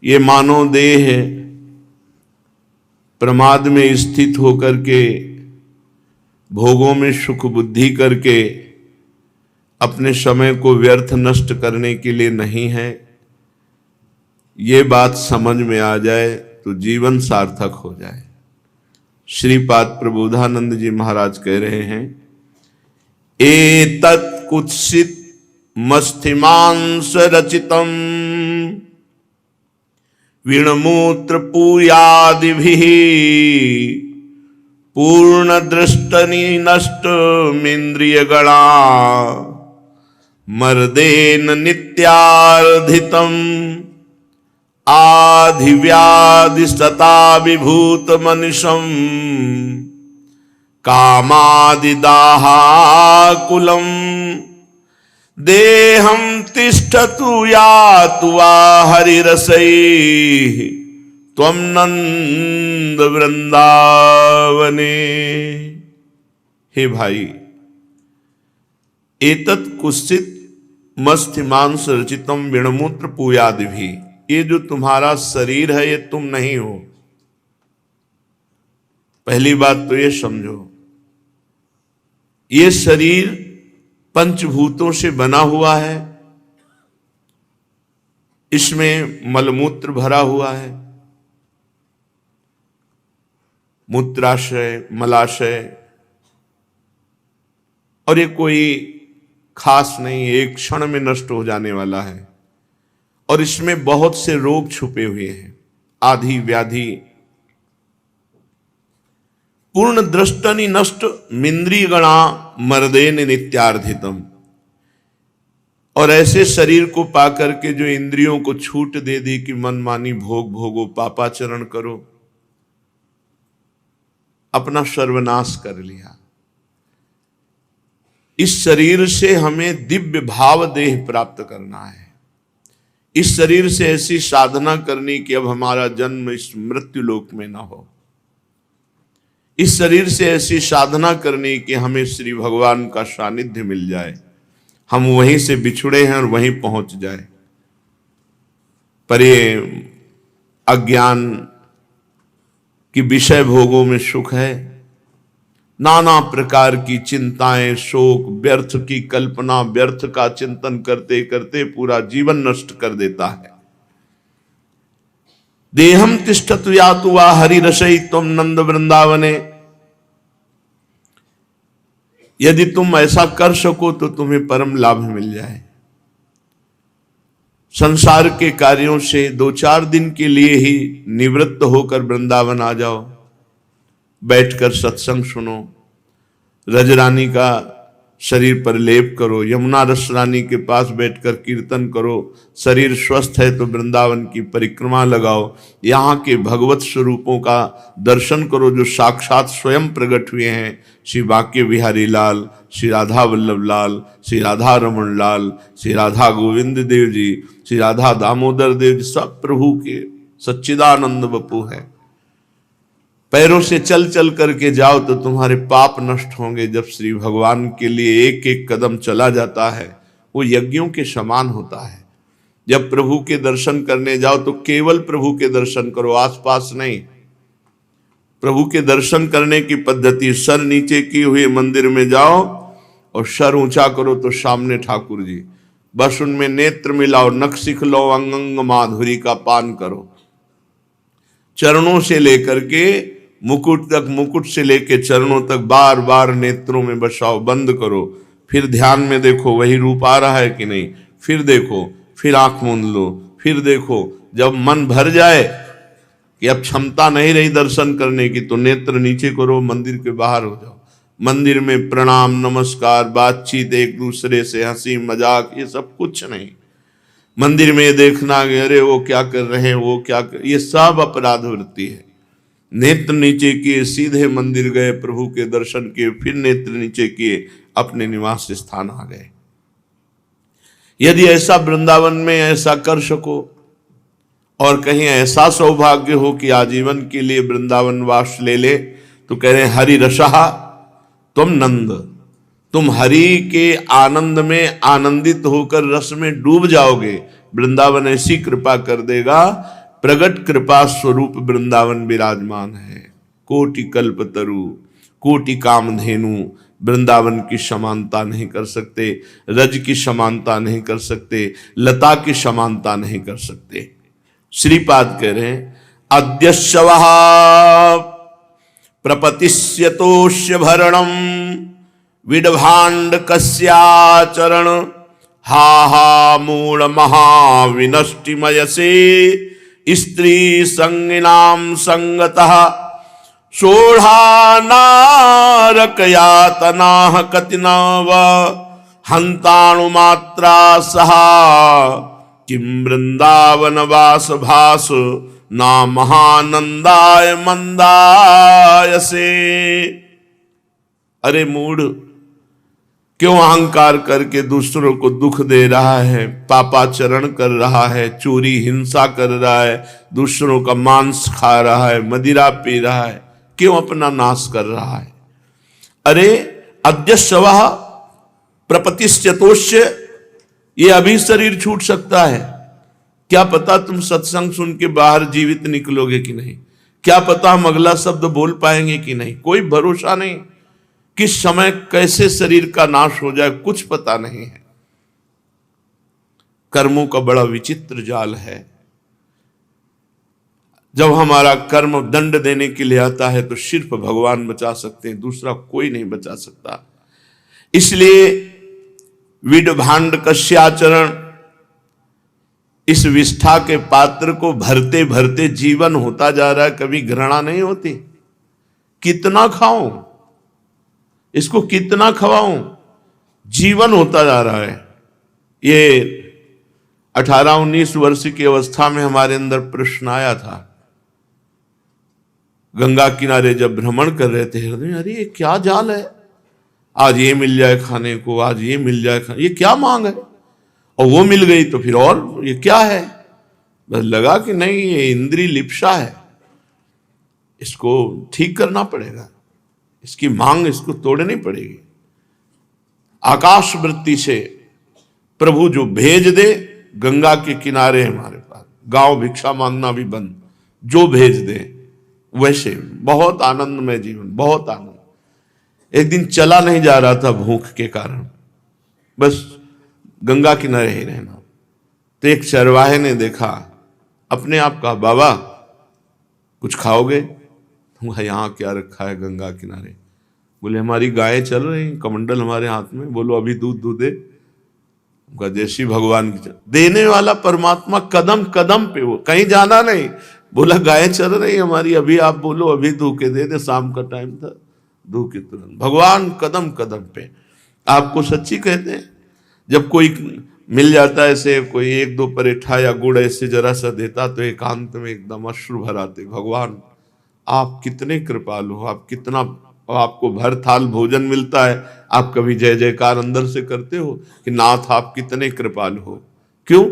ये मानव देह प्रमाद में स्थित होकर के भोगों में सुख बुद्धि करके अपने समय को व्यर्थ नष्ट करने के लिए नहीं है। ये बात समझ में आ जाए तो जीवन सार्थक हो जाए। श्रीपाद प्रबोधानंद जी महाराज कह रहे हैं, एतत् कुत्सित मस्तिमांस रचितम वीणमूत्र पूयादिभिः पूर्ण दृष्टनि नष्टमिंद्रिय गणा मर्देन नित्यार्धितम आधिव्याधि सता विभूत मनुषम कामादिदाहाकुलम देहम तिष्ठतु यातु वा हरिरसैः त्वं नंद वृंदावने। हे भाई, एतत् कुत्सित मस्तिमांस रचितम वीणमूत्र पूयादि भी, ये जो तुम्हारा शरीर है ये तुम नहीं हो। पहली बात तो ये समझो, ये शरीर पंचभूतों से बना हुआ है, इसमें मलमूत्र भरा हुआ है, मूत्राशय मलाशय, और ये कोई खास नहीं, एक क्षण में नष्ट हो जाने वाला है। और इसमें बहुत से रोग छुपे हुए हैं, आधि व्याधि। पूर्ण दृष्टनि नष्ट मिंद्रिय गणा मर्देन नित्यार्धितम। और ऐसे शरीर को पाकर के जो इंद्रियों को छूट दे दी कि मनमानी भोग भोगो, पापाचरण करो, अपना सर्वनाश कर लिया। इस शरीर से हमें दिव्य भाव देह प्राप्त करना है। इस शरीर से ऐसी साधना करनी कि अब हमारा जन्म इस मृत्यु लोक में ना हो। इस शरीर से ऐसी साधना करनी कि हमें श्री भगवान का सानिध्य मिल जाए, हम वहीं से बिछुड़े हैं और वहीं पहुंच जाए। पर ये अज्ञान कि विषय भोगों में सुख है, नाना प्रकार की चिंताएं, शोक, व्यर्थ की कल्पना, व्यर्थ का चिंतन करते करते पूरा जीवन नष्ट कर देता है। देहम तिष्ठतु यातु वा हरिरसै त्वं नंद वृंदावने। यदि तुम ऐसा कर सको तो तुम्हें परम लाभ मिल जाए। संसार के कार्यों से 2-4 दिन के लिए ही निवृत्त होकर वृंदावन आ जाओ, बैठकर सत्संग सुनो, रजरानी का शरीर पर लेप करो, यमुना रस रानी के पास बैठकर कीर्तन करो। शरीर स्वस्थ है तो वृंदावन की परिक्रमा लगाओ, यहाँ के भगवत स्वरूपों का दर्शन करो जो साक्षात स्वयं प्रकट हुए हैं। श्री बांके बिहारी लाल, श्री राधा वल्लभ लाल, श्री राधा रमन लाल, श्री राधा गोविंद देव जी, श्री राधा दामोदर देव जी, सब प्रभु के सच्चिदानंद बपू हैं। पैरों से चल चल करके जाओ तो तुम्हारे पाप नष्ट होंगे। जब श्री भगवान के लिए एक एक कदम चला जाता है वो यज्ञों के समान होता है। जब प्रभु के दर्शन करने जाओ तो केवल प्रभु के दर्शन करो, आसपास नहीं। प्रभु के दर्शन करने की पद्धति, सर नीचे किए हुए मंदिर में जाओ और सर ऊंचा करो तो सामने ठाकुर जी, बस उनमें नेत्र मिलाओ, नख सिख लो, अंग अंग माधुरी का पान करो। चरणों से लेकर के मुकुट तक, मुकुट से लेके चरणों तक बार बार नेत्रों में बसाओ, बंद करो, फिर ध्यान में देखो वही रूप आ रहा है कि नहीं, फिर देखो, फिर आंख मूंद लो, फिर देखो। जब मन भर जाए कि अब क्षमता नहीं रही दर्शन करने की तो नेत्र नीचे करो, मंदिर के बाहर हो जाओ। मंदिर में प्रणाम नमस्कार, बातचीत, एक दूसरे से हंसी मजाक, ये सब कुछ नहीं। मंदिर में देखना कि अरे वो क्या कर रहे हैं, वो क्या कर, ये सब अपराध वृत्ति है। नेत्र नीचे किए, सीधे मंदिर गए, प्रभु के दर्शन किए, फिर नेत्र नीचे किए, अपने निवास स्थान आ गए। यदि ऐसा वृंदावन में ऐसा कर सको और कहीं ऐसा सौभाग्य हो कि आजीवन के लिए वृंदावन वास ले ले, तो कह रहे हरि रसहा तुम नंद, तुम हरि के आनंद में आनंदित होकर रस में डूब जाओगे। वृंदावन ऐसी कृपा कर देगा, प्रगट कृपा स्वरूप वृंदावन विराजमान है। कोटि कल्प तरु, कोटि कामधेनु वृंदावन की समानता नहीं कर सकते, रज की समानता नहीं कर सकते, लता की समानता नहीं कर सकते। श्रीपाद कह रहे हैं अद्यश्वः प्रपतिष्यतोष्य भरणम विडभाण्ड कस्याचरण हा हा मूढ़ महाविनष्टिमयसे स्त्री संगिनाम संगतः सोढ़ा नारकयातना कतिनव हंताणुमात्रा सहा किम वृंदावन वास भास ना महानंदाय मंदाय से। अरे मूढ़, क्यों अहंकार करके दूसरों को दुख दे रहा है, पापाचरण कर रहा है, चोरी हिंसा कर रहा है, दूसरों का मांस खा रहा है, मदिरा पी रहा है, क्यों अपना नाश कर रहा है। अरे अद्यश्वः प्रपतिष्यतोष्य, ये अभी शरीर छूट सकता है, क्या पता तुम सत्संग सुन के बाहर जीवित निकलोगे कि नहीं, क्या पता हम अगला शब्द बोल पाएंगे कि नहीं, कोई भरोसा नहीं, किस समय कैसे शरीर का नाश हो जाए कुछ पता नहीं है। कर्मों का बड़ा विचित्र जाल है। जब हमारा कर्म दंड देने के लिए आता है तो सिर्फ भगवान बचा सकते हैं, दूसरा कोई नहीं बचा सकता। इसलिए विडभाण्ड कस्याचरण, इस विष्ठा के पात्र को भरते भरते जीवन होता जा रहा है, कभी घृणा नहीं होती। कितना खाऊं इसको, कितना खवाऊं, जीवन होता जा रहा है। ये 18-19 वर्ष की अवस्था में हमारे अंदर प्रश्न आया था। गंगा किनारे जब भ्रमण कर रहे थे, हृदय अरे ये क्या जाल है, आज ये मिल जाए खाने को, आज ये मिल जाए खाने, ये क्या मांग है, और वो मिल गई तो फिर और ये क्या है। बस लगा कि नहीं, ये इंद्री लिप्सा है, इसको ठीक करना पड़ेगा, इसकी मांग इसको तोड़नी पड़ेगी। आकाश वृत्ति से प्रभु जो भेज दे, गंगा के किनारे हमारे पास, गांव भिक्षा मांगना भी बंद, जो भेज दे वैसे बहुत आनंदमय जीवन, बहुत आनंद। एक दिन चला नहीं जा रहा था भूख के कारण, बस गंगा किनारे ही रहना। तो एक चरवाहे ने देखा, अपने आप कहा बाबा कुछ खाओगे? यहाँ क्या रखा है गंगा किनारे? बोले हमारी गायें चल रही, कमंडल हमारे हाथ में। बोलो अभी दूध दे। उनका जैसी भगवान की देने वाला परमात्मा कदम कदम पे, वो कहीं जाना नहीं। बोला गायें चल रही हमारी, अभी आप बोलो अभी दूध के दे, शाम का टाइम था, दूध के तुरंत। भगवान कदम कदम पे। आपको सच्ची कहते हैं, जब कोई मिल जाता है ऐसे, कोई 1-2 परेठा या गुड़ ऐसे जरा सा देता तो एकांत में एकदम अश्रु भर आते। भगवान आप कितने कृपालु हो, आप कितना, आपको भर थाल भोजन मिलता है, आप कभी जय जयकार अंदर से करते हो कि नाथ आप कितने कृपालु हो? क्यों?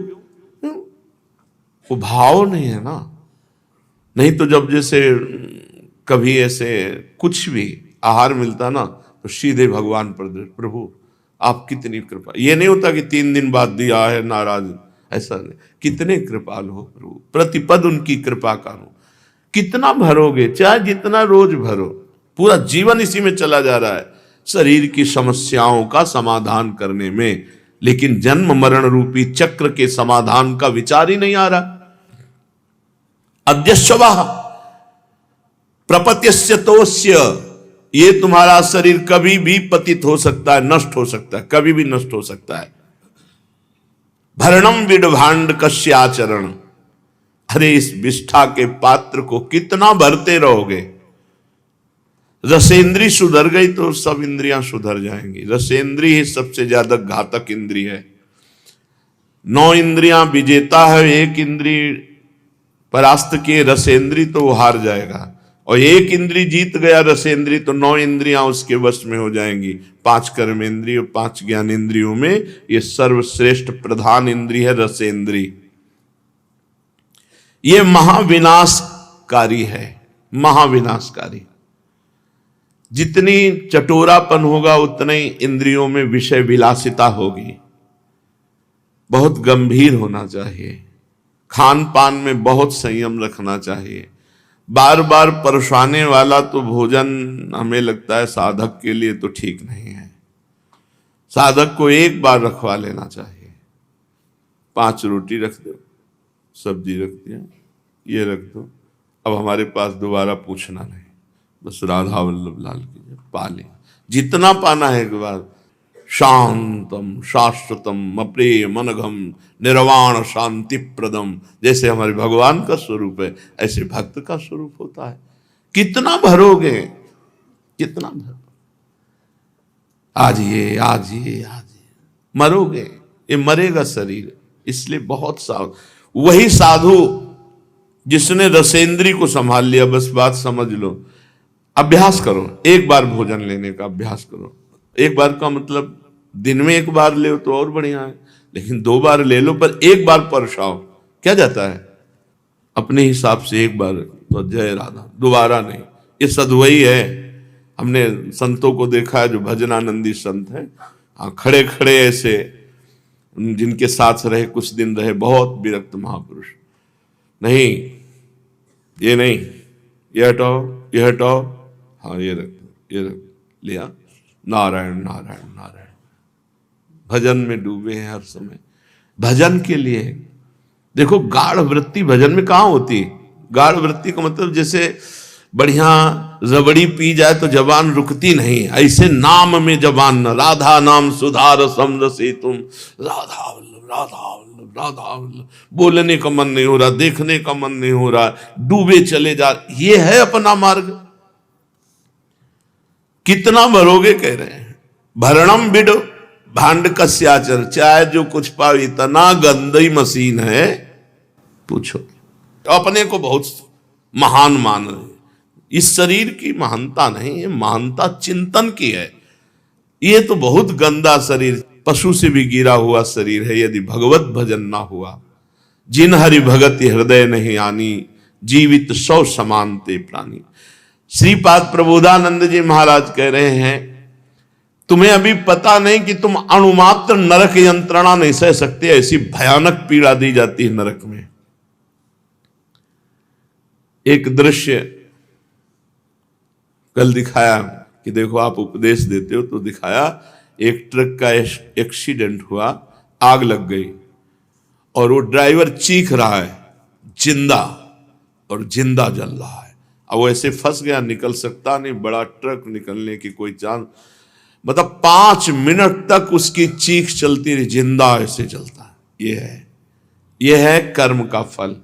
वो भाव नहीं है ना। नहीं तो जब जैसे कभी ऐसे कुछ भी आहार मिलता ना तो सीधे भगवान पर, प्रभु आप कितनी कृपा। ये नहीं होता कि 3 दिन बाद दिया है नाराज, ऐसा नहीं। कितने कृपालु हो प्रभु, प्रतिपद उनकी कृपा करो। कितना भरोगे, चाहे जितना रोज भरो, पूरा जीवन इसी में चला जा रहा है, शरीर की समस्याओं का समाधान करने में, लेकिन जन्म मरण रूपी चक्र के समाधान का विचार ही नहीं आ रहा। अद्यश्वः प्रपत्यस्यतोस्य, ये तुम्हारा शरीर कभी भी पतित हो सकता है, नष्ट हो सकता है, कभी भी नष्ट हो सकता है। भरणम विडभाण्ड कस्याचरण, अरे इस विष्ठा के पात्र को कितना भरते रहोगे। रसेंद्री सुधर गई तो सब इंद्रियां सुधर जाएंगी। रसेंद्री ही सबसे ज्यादा घातक इंद्री है। 9 इंद्रियां विजेता है, एक इंद्री परास्त किए रसेंद्री तो वो हार जाएगा, और एक इंद्री जीत गया रसेंद्री तो 9 इंद्रियां उसके वश में हो जाएंगी। 5 कर्मेंद्रिय और 5 ज्ञानेंद्रियों में ये सर्वश्रेष्ठ प्रधान इंद्री है रसेंद्री। ये महाविनाशकारी है, महाविनाशकारी। जितनी चटोरापन होगा उतना ही इंद्रियों में विषय विलासिता होगी। बहुत गंभीर होना चाहिए। खान पान में बहुत संयम रखना चाहिए। बार बार परोसाने वाला तो भोजन हमें लगता है साधक के लिए तो ठीक नहीं है। साधक को एक बार रखवा लेना चाहिए। 5 रोटी रख दो, सब्जी रख दिया, ये रख दो, अब हमारे पास दोबारा पूछना नहीं, बस राधा वल्लभ लाल की पा ले, जितना पाना है एक बार। शांतम शाश्वतम अप्रेम अनघम निर्वाण शांति प्रदम, जैसे हमारे भगवान का स्वरूप है ऐसे भक्त का स्वरूप होता है। कितना भरोगे, कितना भरोगे, आज ये आज ये आज ये, मरोगे, ये मरेगा शरीर। इसलिए बहुत वही साधु जिसने रसेंद्री को संभाल लिया, बस बात समझ लो। अभ्यास करो, एक बार भोजन लेने का अभ्यास करो। एक बार का मतलब दिन में एक बार ले तो और बढ़िया है, लेकिन 2 बार ले लो, पर एक बार परसाओ, क्या जाता है अपने हिसाब से एक बार तो जय राधा, दोबारा नहीं। ये सदवई है। हमने संतों को देखा है जो भजनानंदी संत हैं, खड़े खड़े ऐसे, जिनके साथ रहे कुछ दिन रहे, बहुत विरक्त महापुरुष, नहीं ये नहीं, ये हटाओ, ये हटाओ, हाँ ये रख दो, ये रख लिया, नारायण नारायण नारायण। भजन में डूबे हैं हर समय, भजन के लिए। देखो गाढ़ वृत्ति भजन में कहाँ होती है? गाढ़ वृत्ति का मतलब जैसे बढ़िया रबड़ी पी जाए तो जबान रुकती नहीं, ऐसे नाम में जबान न, राधा नाम सुधार समरसे तुम, राधा वल्लभ राधा वल्लभ राधा वल्लभ, बोलने का मन नहीं हो रहा, देखने का मन नहीं हो रहा, डूबे चले जा, ये है अपना मार्ग। कितना भरोगे कह रहे हैं। भरणम बिड भांड कस्याचर, चाहे जो कुछ पाओ, इतना गंदी मशीन है पूछो। अपने को बहुत महान मान रहे, इस शरीर की महानता नहीं है, महानता चिंतन की है। ये तो बहुत गंदा शरीर, पशु से भी गिरा हुआ शरीर है यदि भगवत भजन ना हुआ। जिन हरि भगति हृदय नहीं आनी, जीवित 100 समानते प्राणी। श्रीपाद प्रबोधानंद जी महाराज कह रहे हैं, तुम्हें अभी पता नहीं कि तुम अणुमात्र नरक यंत्रणा नहीं सह सकते, ऐसी भयानक पीड़ा दी जाती है नरक में। एक दृश्य कल दिखाया कि देखो आप उपदेश देते हो, तो दिखाया एक ट्रक का एक्सीडेंट हुआ, आग लग गई और वो ड्राइवर चीख रहा है जिंदा, और जिंदा जल रहा है। अब वो ऐसे फंस गया, निकल सकता नहीं, बड़ा ट्रक, निकलने की कोई चांस, मतलब 5 मिनट तक उसकी चीख चलती रही, जिंदा ऐसे चलता है। यह है कर्म का फल।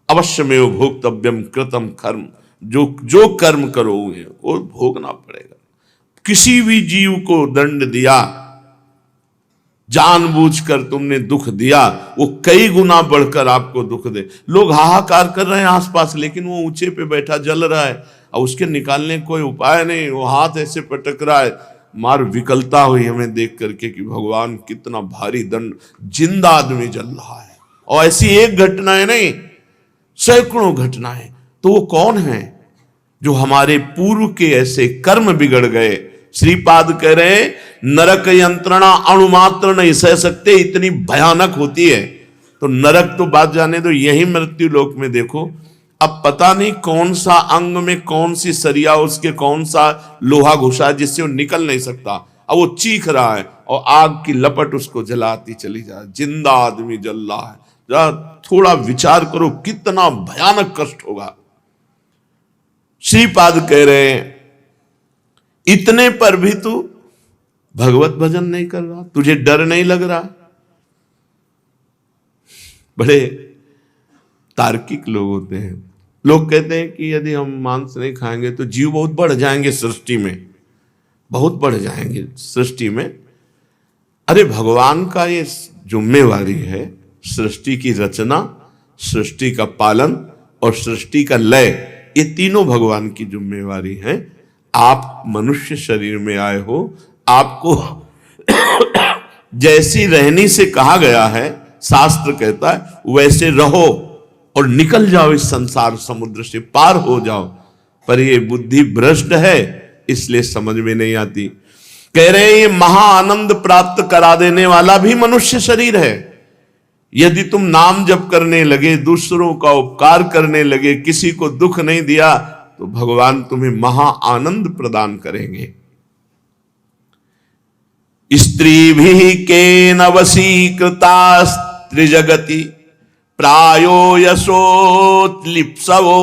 अवश्यमेव भोक्तव्यम कृतम कर्म, जो कर्म करोगे वो भोगना पड़ेगा। किसी भी जीव को दंड दिया, जानबूझकर तुमने दुख दिया, वो कई गुना बढ़कर आपको दुख दे। लोग हाहाकार कर रहे हैं आसपास, लेकिन वो ऊंचे पे बैठा जल रहा है और उसके निकालने कोई उपाय नहीं, वो हाथ ऐसे पटक रहा है। मार विकलता हुई हमें देख करके कि भगवान कितना भारी दंड, जिंदा आदमी जल रहा है। और ऐसी एक घटनाएं नहीं, सैकड़ों घटनाएं। तो वो कौन है जो हमारे पूर्व के ऐसे कर्म बिगड़ गए? श्रीपाद कह रहे हैं नरक यंत्रणा अणुमात्र नहीं सह सकते, इतनी भयानक होती है। तो नरक तो बात जाने दो, यही मृत्यु लोक में देखो, अब पता नहीं कौन सा अंग में कौन सी सरिया, उसके कौन सा लोहा घुसा जिससे वो निकल नहीं सकता। अब वो चीख रहा है और आग की लपट उसको जलाती चली जाए, जिंदा आदमी जल रहा है। जरा थोड़ा विचार करो कितना भयानक कष्ट होगा। श्रीपाद कह रहे हैं इतने पर भी तू भगवत भजन नहीं कर रहा, तुझे डर नहीं लग रहा। बड़े तार्किक लोग होते हैं। लोग कहते हैं कि यदि हम मांस नहीं खाएंगे तो जीव बहुत बढ़ जाएंगे सृष्टि में, बहुत बढ़ जाएंगे सृष्टि में। अरे भगवान का ये जिम्मेवारी है, सृष्टि की रचना, सृष्टि का पालन और सृष्टि का लय, ये तीनों भगवान की जिम्मेवारी है। आप मनुष्य शरीर में आए हो, आपको जैसी रहनी से कहा गया है, शास्त्र कहता है वैसे रहो और निकल जाओ इस संसार समुद्र से, पार हो जाओ। पर ये बुद्धि भ्रष्ट है, इसलिए समझ में नहीं आती। कह रहे हैं ये महा आनंद प्राप्त करा देने वाला भी मनुष्य शरीर है। यदि तुम नाम जप करने लगे, दूसरों का उपकार करने लगे, किसी को दुख नहीं दिया, तो भगवान तुम्हें महा आनंद प्रदान करेंगे। स्त्रीभिः केन वशीकृता त्रिजगति प्रायो यशोत्लिप्सवो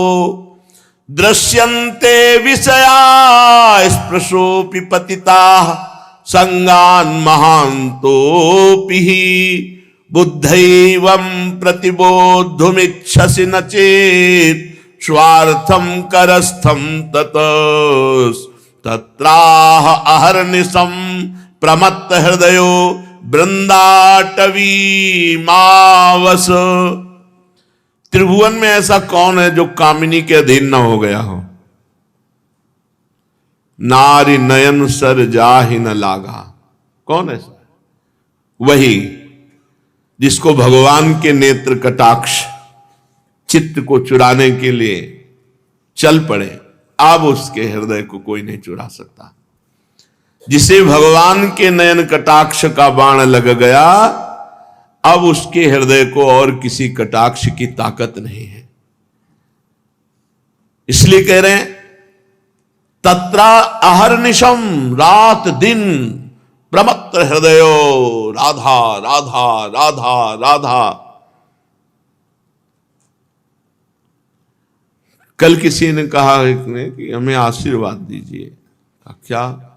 दृश्यन्ते विषया स्पृशोऽपि पतिताः संगान् महान्तोऽपि बुद्धैवं प्रतिबोद्धुमिच्छसि न चेत् स्वार्थं करस्थं तत्राह अहर्निशं प्रमत्त हृदयो वृंदाटवी मावस। त्रिभुवन में ऐसा कौन है जो कामिनी के अधीन न हो गया हो? नारी नयन सर जाहि न लागा। कौन ऐसा? वही जिसको भगवान के नेत्र कटाक्ष चित्त को चुराने के लिए चल पड़े, अब उसके हृदय को कोई नहीं चुरा सकता। जिसे भगवान के नयन कटाक्ष का बाण लग गया, अब उसके हृदय को और किसी कटाक्ष की ताकत नहीं है। इसलिए कह रहे हैं तत्रा अहर्निशम, रात दिन प्रमत्त हृदयो राधा राधा राधा राधा। कल किसी ने कहा कि हमें आशीर्वाद दीजिए। क्या?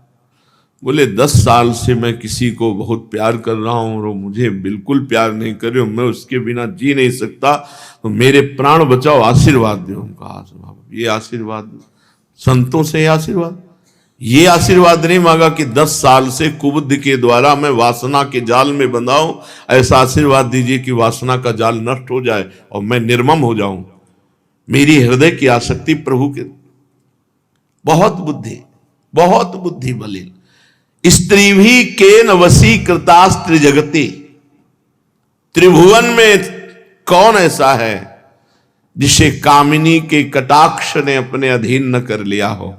बोले 10 साल से मैं किसी को बहुत प्यार कर रहा हूं और वो मुझे बिल्कुल प्यार नहीं कर रही, मैं उसके बिना जी नहीं सकता, तो मेरे प्राण बचाओ, आशीर्वाद दो। उनका ये आशीर्वाद संतों से आशीर्वाद, ये आशीर्वाद नहीं मांगा कि 10 साल से कुबुद्धि के द्वारा मैं वासना के जाल में बंधा हूं, ऐसा आशीर्वाद दीजिए कि वासना का जाल नष्ट हो जाए और मैं निर्मम हो जाऊं। मेरी हृदय की आसक्ति प्रभु के। बहुत बुद्धि बलिल। स्त्री भी केन वशीकृता त्रिजगति। त्रिभुवन में कौन ऐसा है जिसे कामिनी के कटाक्ष ने अपने अधीन न कर लिया हो?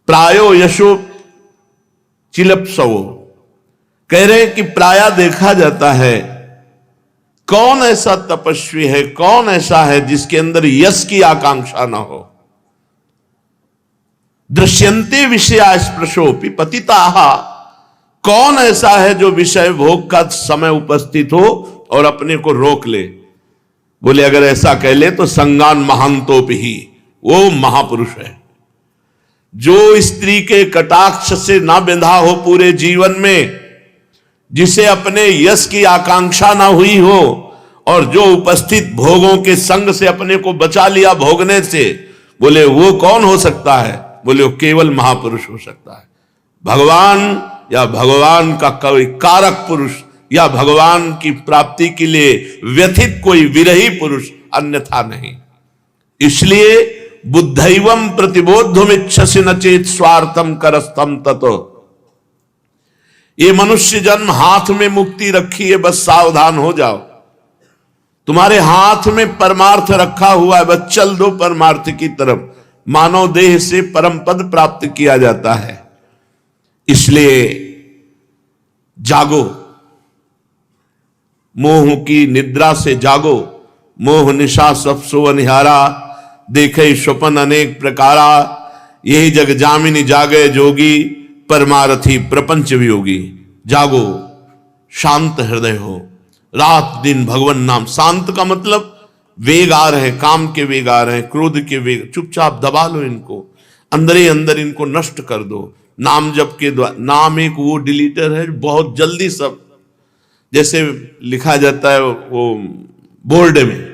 प्रायो यशो चिलप्सवो। कह रहे हैं कि प्राय देखा जाता है कौन ऐसा तपस्वी है, कौन ऐसा है जिसके अंदर यश की आकांक्षा ना हो। दृश्यन्ते विषया स्पृशोपि पतिताः। कौन ऐसा है जो विषय भोग का समय उपस्थित हो और अपने को रोक ले? बोले अगर ऐसा कह ले तो संगान महांतोपि ही, वो महापुरुष है। जो स्त्री के कटाक्ष से ना बंधा हो पूरे जीवन में, जिसे अपने यश की आकांक्षा ना हुई हो और जो उपस्थित भोगों के संग से अपने को बचा लिया भोगने से, बोले वो कौन हो सकता है? बोले वो केवल महापुरुष हो सकता है। भगवान या भगवान का कोई कारक पुरुष या भगवान की प्राप्ति के लिए व्यथित कोई विरही पुरुष, अन्यथा नहीं। इसलिए बुद्धैवं प्रतिबोद्धुमिच्छसि न चेत स्वार्थम करस्थम ततो। ये मनुष्य जन्म हाथ में मुक्ति रखी है, बस सावधान हो जाओ। तुम्हारे हाथ में परमार्थ रखा हुआ है, बस चल दो परमार्थ की तरफ। मानव देह से परम पद प्राप्त किया जाता है। इसलिए जागो, मोह की निद्रा से जागो। मोह निशा सब सो अनिहारा, देखे स्वपन अनेक प्रकारा। यही जग जामिनी जागे जोगी, परमारथी प्रपंच वियोगी। जागो, शांत हृदय हो, रात दिन भगवान नाम। शांत का मतलब वेग आ रहे, काम के वेग आ रहे, क्रोध के वेग, चुपचाप दबा लो इनको, अंदर ही अंदर इनको नष्ट कर दो। नाम जप के द्वारा। नाम एक वो डिलीटर है बहुत जल्दी सब, जैसे लिखा जाता है वो बोर्ड में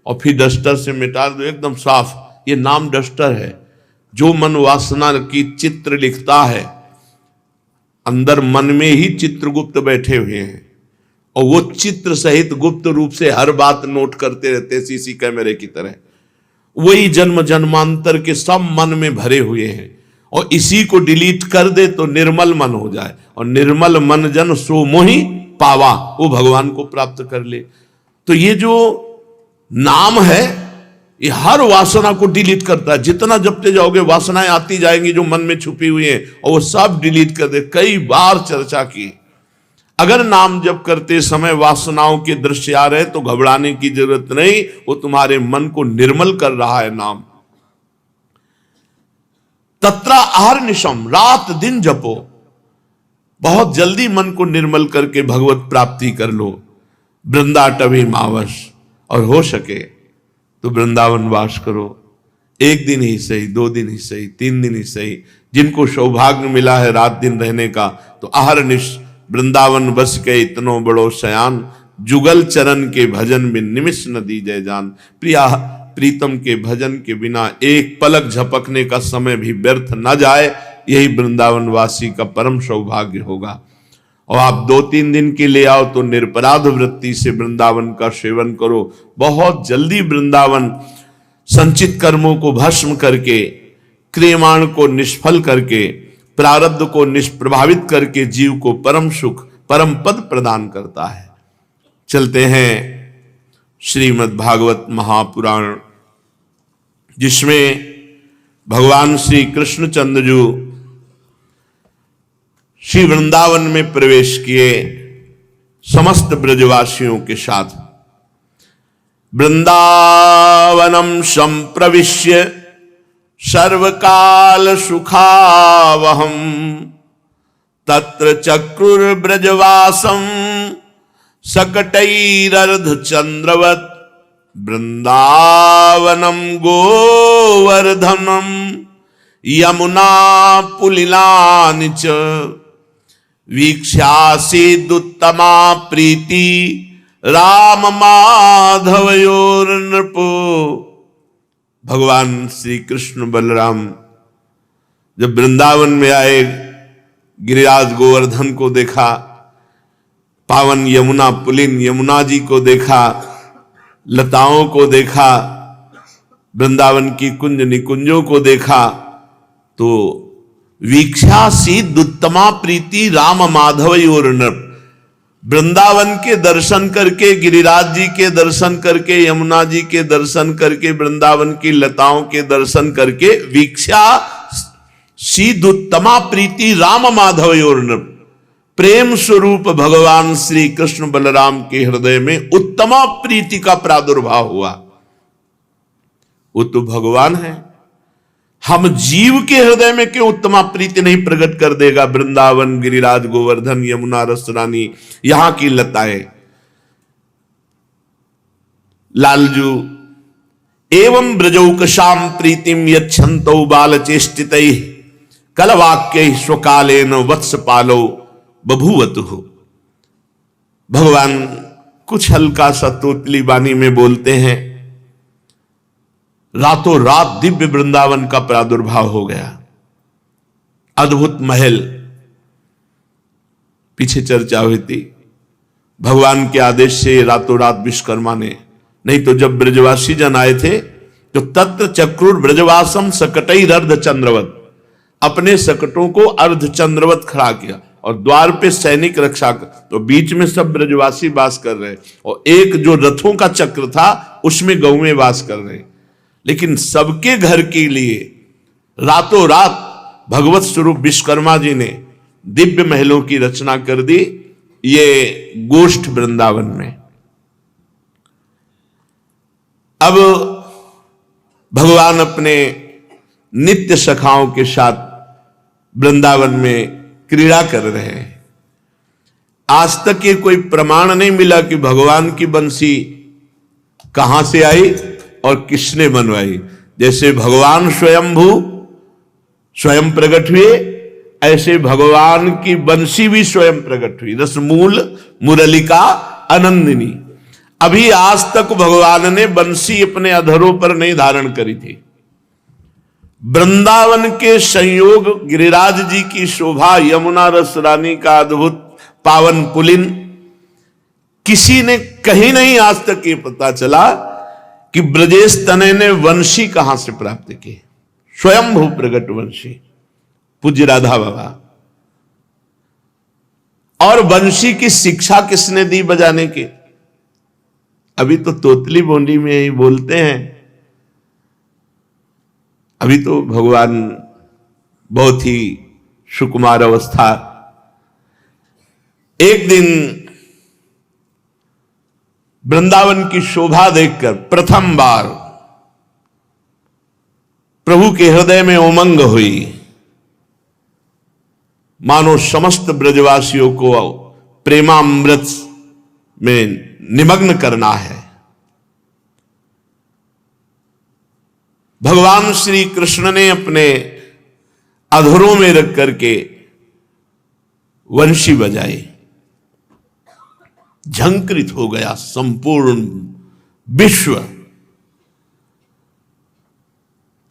और फिर डस्टर से मिटा दो, एकदम साफ। ये नाम डस्टर है। जो मन वासना की चित्र लिखता है, अंदर मन में ही चित्रगुप्त बैठे हुए हैं और वो चित्र सहित गुप्त रूप से हर बात नोट करते रहते हैं, सीसी कैमरे की तरह। वही जन्म जन्मांतर के सब मन में भरे हुए हैं और इसी को डिलीट कर दे तो निर्मल मन हो जाए। और निर्मल मन जन सो मोहि पावा, वो भगवान को प्राप्त कर ले। तो ये जो नाम है ये हर वासना को डिलीट करता है। जितना जपते जाओगे वासनाएं आती जाएंगी जो मन में छुपी हुई हैं और वो सब डिलीट कर दे। कई बार चर्चा की, अगर नाम जप करते समय वासनाओं के दृश्य आ रहे तो घबराने की जरूरत नहीं, वो तुम्हारे मन को निर्मल कर रहा है नाम। तत्रा अहर्निशम, रात दिन जपो, बहुत जल्दी मन को निर्मल करके भगवत प्राप्ति कर लो। वृंदाटवी मावस, और हो सके तो वृंदावन वास करो। एक दिन ही सही, 2 दिन ही सही, 3 दिन ही सही, जिनको सौभाग्य मिला है रात दिन रहने का, तो अहर्निश वृंदावन बस के इतनो बड़ो सयान, जुगल चरण के भजन में निमिष न दीजय जान। प्रिया प्रीतम के भजन के बिना एक पलक झपकने का समय भी व्यर्थ न जाए, यही वृंदावन वासी का परम सौभाग्य होगा। और आप 2-3 दिन के लिए आओ तो निरपराध वृत्ति से वृंदावन का सेवन करो। बहुत जल्दी वृंदावन संचित कर्मों को भस्म करके, क्रियमाण को निष्फल करके, प्रारब्ध को निष्प्रभावित करके जीव को परम सुख, परम पद प्रदान करता है। चलते हैं श्रीमद् भागवत महापुराण, जिसमें भगवान श्री कृष्णचंद्र जी श्री वृंदावन में प्रवेश किए समस्त ब्रजवासियों के साथ। वृंदावनम संप्रविश्य सर्वकाल सुखावहम, तत्र चक्रुर्ब्रजवासम सकटैरर्ध चंद्रवत, वृंदावनम गोवर्धनम यमुना पुलिलानि च, वीक्ष्यासीदुत्तमा प्रीति राम माधवयोर्नृपो। भगवान श्री कृष्ण बलराम जब वृंदावन में आए, गिरिराज गोवर्धन को देखा, पावन यमुना पुलिन यमुना जी को देखा, लताओं को देखा, वृंदावन की कुंज निकुंजों को देखा, तो वीक्षासीदुत्तमा प्रीति राम माधवयोर नृप। वृंदावन के दर्शन करके, गिरिराज जी के दर्शन करके, यमुना जी के दर्शन करके, वृंदावन की लताओं के दर्शन करके, वीक्षा सीदुत्तमा प्रीति राम माधवयोर नृप, प्रेम स्वरूप भगवान श्री कृष्ण बलराम के हृदय में उत्तमा प्रीति का प्रादुर्भाव हुआ। वो तो भगवान है, हम जीव के हृदय में क्यों उत्तमा प्रीति नहीं प्रकट कर देगा? वृंदावन, गिरिराज, गोवर्धन, यमुना, रसरानी, यहां की लताएं, लालजू एवं ब्रजौकशाम प्रीतिम यच्छन्तौ बालचेष्टितैः, कलवाक्यैः स्वकालेन वत्सपालो बभूवतुः। भगवान कुछ हल्का सा तोतली वाणी में बोलते हैं, रातों रात दिव्य वृंदावन का प्रादुर्भाव हो गया। अद्भुत महल, पीछे चर्चा हुई थी, भगवान के आदेश से रातों रात विश्वकर्मा ने, नहीं तो जब ब्रजवासी जन आए थे तो तत्र चक्रुर ब्रजवासम सकटई अर्ध चंद्रवत, अपने सकटों को अर्ध चंद्रवत खड़ा किया और द्वार पे सैनिक रक्षा कर, तो बीच में सब ब्रजवासी वास कर रहे, और एक जो रथों का चक्र था उसमें गौएं वास कर रहे। लेकिन सबके घर के लिए रातों रात भगवत स्वरूप विश्वकर्मा जी ने दिव्य महलों की रचना कर दी, ये गोष्ठ वृंदावन में। अब भगवान अपने नित्य सखाओं के साथ वृंदावन में क्रीड़ा कर रहे हैं। आज तक ये कोई प्रमाण नहीं मिला कि भगवान की बंसी कहां से आई और किसने बनवाई। जैसे भगवान स्वयंभू स्वयं प्रकट हुए, ऐसे भगवान की बंसी भी स्वयं प्रकट हुई। रसमूल मुरलिका आनंदिनी। अभी आज तक भगवान ने बंसी अपने अधरों पर नहीं धारण करी थी। वृंदावन के संयोग, गिरिराज जी की शोभा, यमुना रसरानी का अद्भुत पावन पुलिन, किसी ने कहीं नहीं आज तक ये पता चला कि ब्रजेश तनय ने वंशी कहां से प्राप्त की। स्वयंभू प्रगट वंशी, पूज्य राधा बाबा। और वंशी की शिक्षा किसने दी बजाने की? अभी तो तोतली बोली में ही बोलते हैं। अभी तो भगवान बहुत ही सुकुमार अवस्था। एक दिन वृंदावन की शोभा देखकर प्रथम बार प्रभु के हृदय में उमंग हुई, मानो समस्त ब्रजवासियों को प्रेमामृत में निमग्न करना है। भगवान श्री कृष्ण ने अपने अधरों में रख करके वंशी बजाई, झंकृत हो गया संपूर्ण विश्व,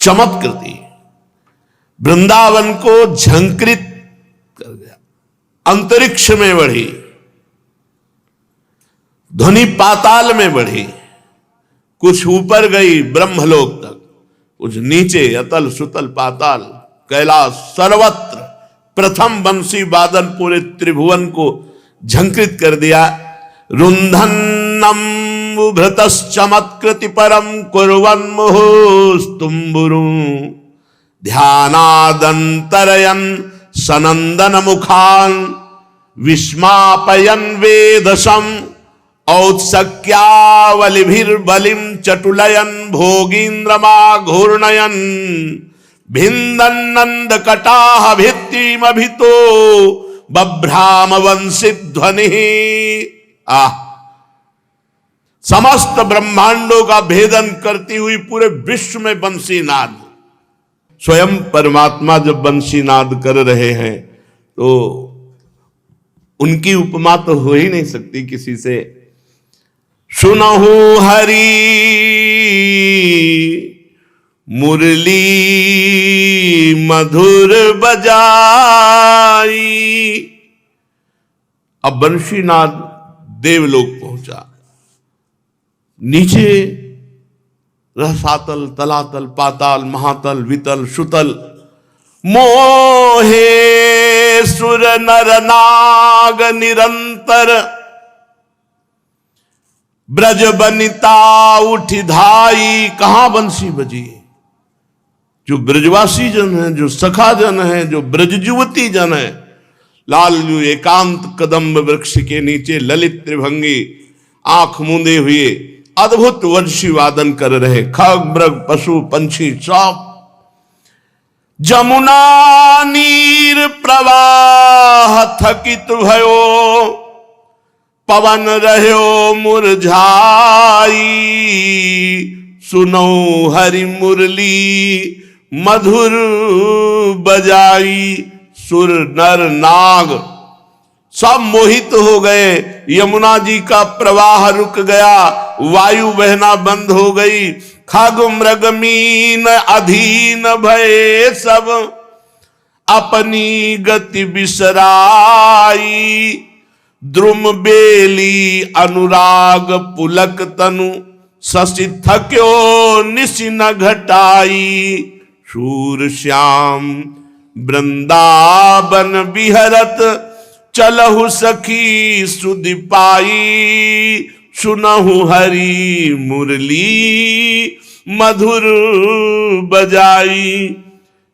चमत्कृति वृंदावन को झंकृत कर गया। अंतरिक्ष में बढ़ी, ध्वनि पाताल में बढ़ी, कुछ ऊपर गई ब्रह्मलोक तक, कुछ नीचे अतल सुतल पाताल कैलाश, सर्वत्र प्रथम बंसी वादन पूरे त्रिभुवन को झंकृत कर दिया। रुंधन्नम उभृतश्चमत्कृति परम कुर्वन् मुहुस्तुम्बुरु ध्यानादंतरयन सनंदन मुखान विस्मापयन वेदसम औत्सक्यावलिभिर्बलिम चटुलयन भोगीन्द्रमा घूर्णयन भिन्दन्नंद कटाह भित्तिमभितो बभ्राम वंशित ध्वनि। समस्त ब्रह्मांडों का भेदन करती हुई पूरे विश्व में बंसी नाद। स्वयं परमात्मा जब बंसी नाद कर रहे हैं तो उनकी उपमा तो हो ही नहीं सकती किसी से। सुनहु हरि मुरली मधुर बजाई। अब बंशीनाद देवलोक पहुंचा, नीचे रसातल तलातल पाताल महातल वितल सुतल मोहे सुर नर नाग निरंतर ब्रज बनिता उठ धाई। कहां बंसी बजी? जो ब्रजवासी जन है, जो सखा जन है, जो ब्रज युवती जन है, लालजू एकांत कदम्ब वृक्ष के नीचे ललित त्रिभंगी आंख मूंदे हुए अद्भुत वंशी वादन कर रहे। खग मृग पशु पंछी सब। जमुना नीर प्रवाह थकित भयो पवन रह्यो मुरझाई। सुनो हरि मुरली मधुर बजाई। सुर नर नाग सब मोहित हो गए। यमुना जी का प्रवाह रुक गया, वायु बहना बंद हो गई। खग मृग मीन अधीन भये सब अपनी गति बिसराई। द्रुम बेली अनुराग पुलक तनु शशि थक्यो निशि न घटाई। शूर श्याम वृंदावन विहरत चलहु सखी सुधि पाई। सुनहु हरि मुरली मधुर बजाई।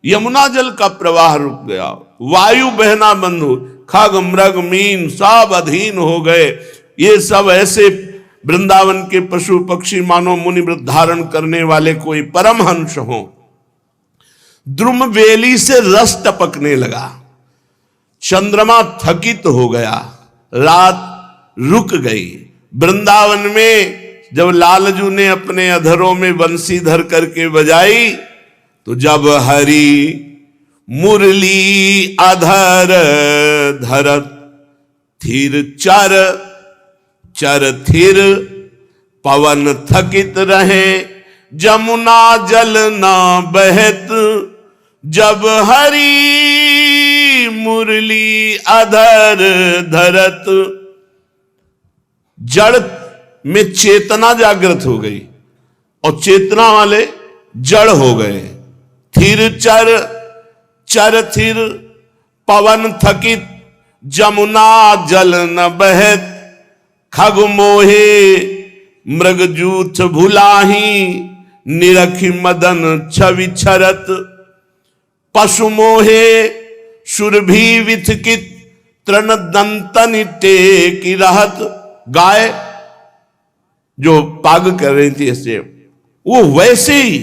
यमुना जल का प्रवाह रुक गया, वायु बहना बंद हो, खग मृग मीन सब अधीन हो गए। ये सब ऐसे वृंदावन के पशु पक्षी मानो मुनि व्रत धारण करने वाले कोई परमहंस हो। द्रुम बेली से रस टपकने लगा, चंद्रमा थकित हो गया, रात रुक गई। वृंदावन में जब लालजू ने अपने अधरों में बंसी धर करके बजाई तो जब हरि मुरली अधर धरत थिर चर चर थिर पवन थकित रहे जमुना जल न बहत। जब हरि मुरली अधर धरत, जड़ में चेतना जागृत हो गई और चेतना वाले जड़ हो गए। थिर चर चर थिर पवन थकित जमुना जल न बहत। खग मोहे मृग जूथ भुलाही निरखी मदन छवि छरत। पशु मोहे सुरभि विथकित तृण दंतन टेक रहत, गाय जो पाग कर रही थी ऐसे, वो वैसे ही,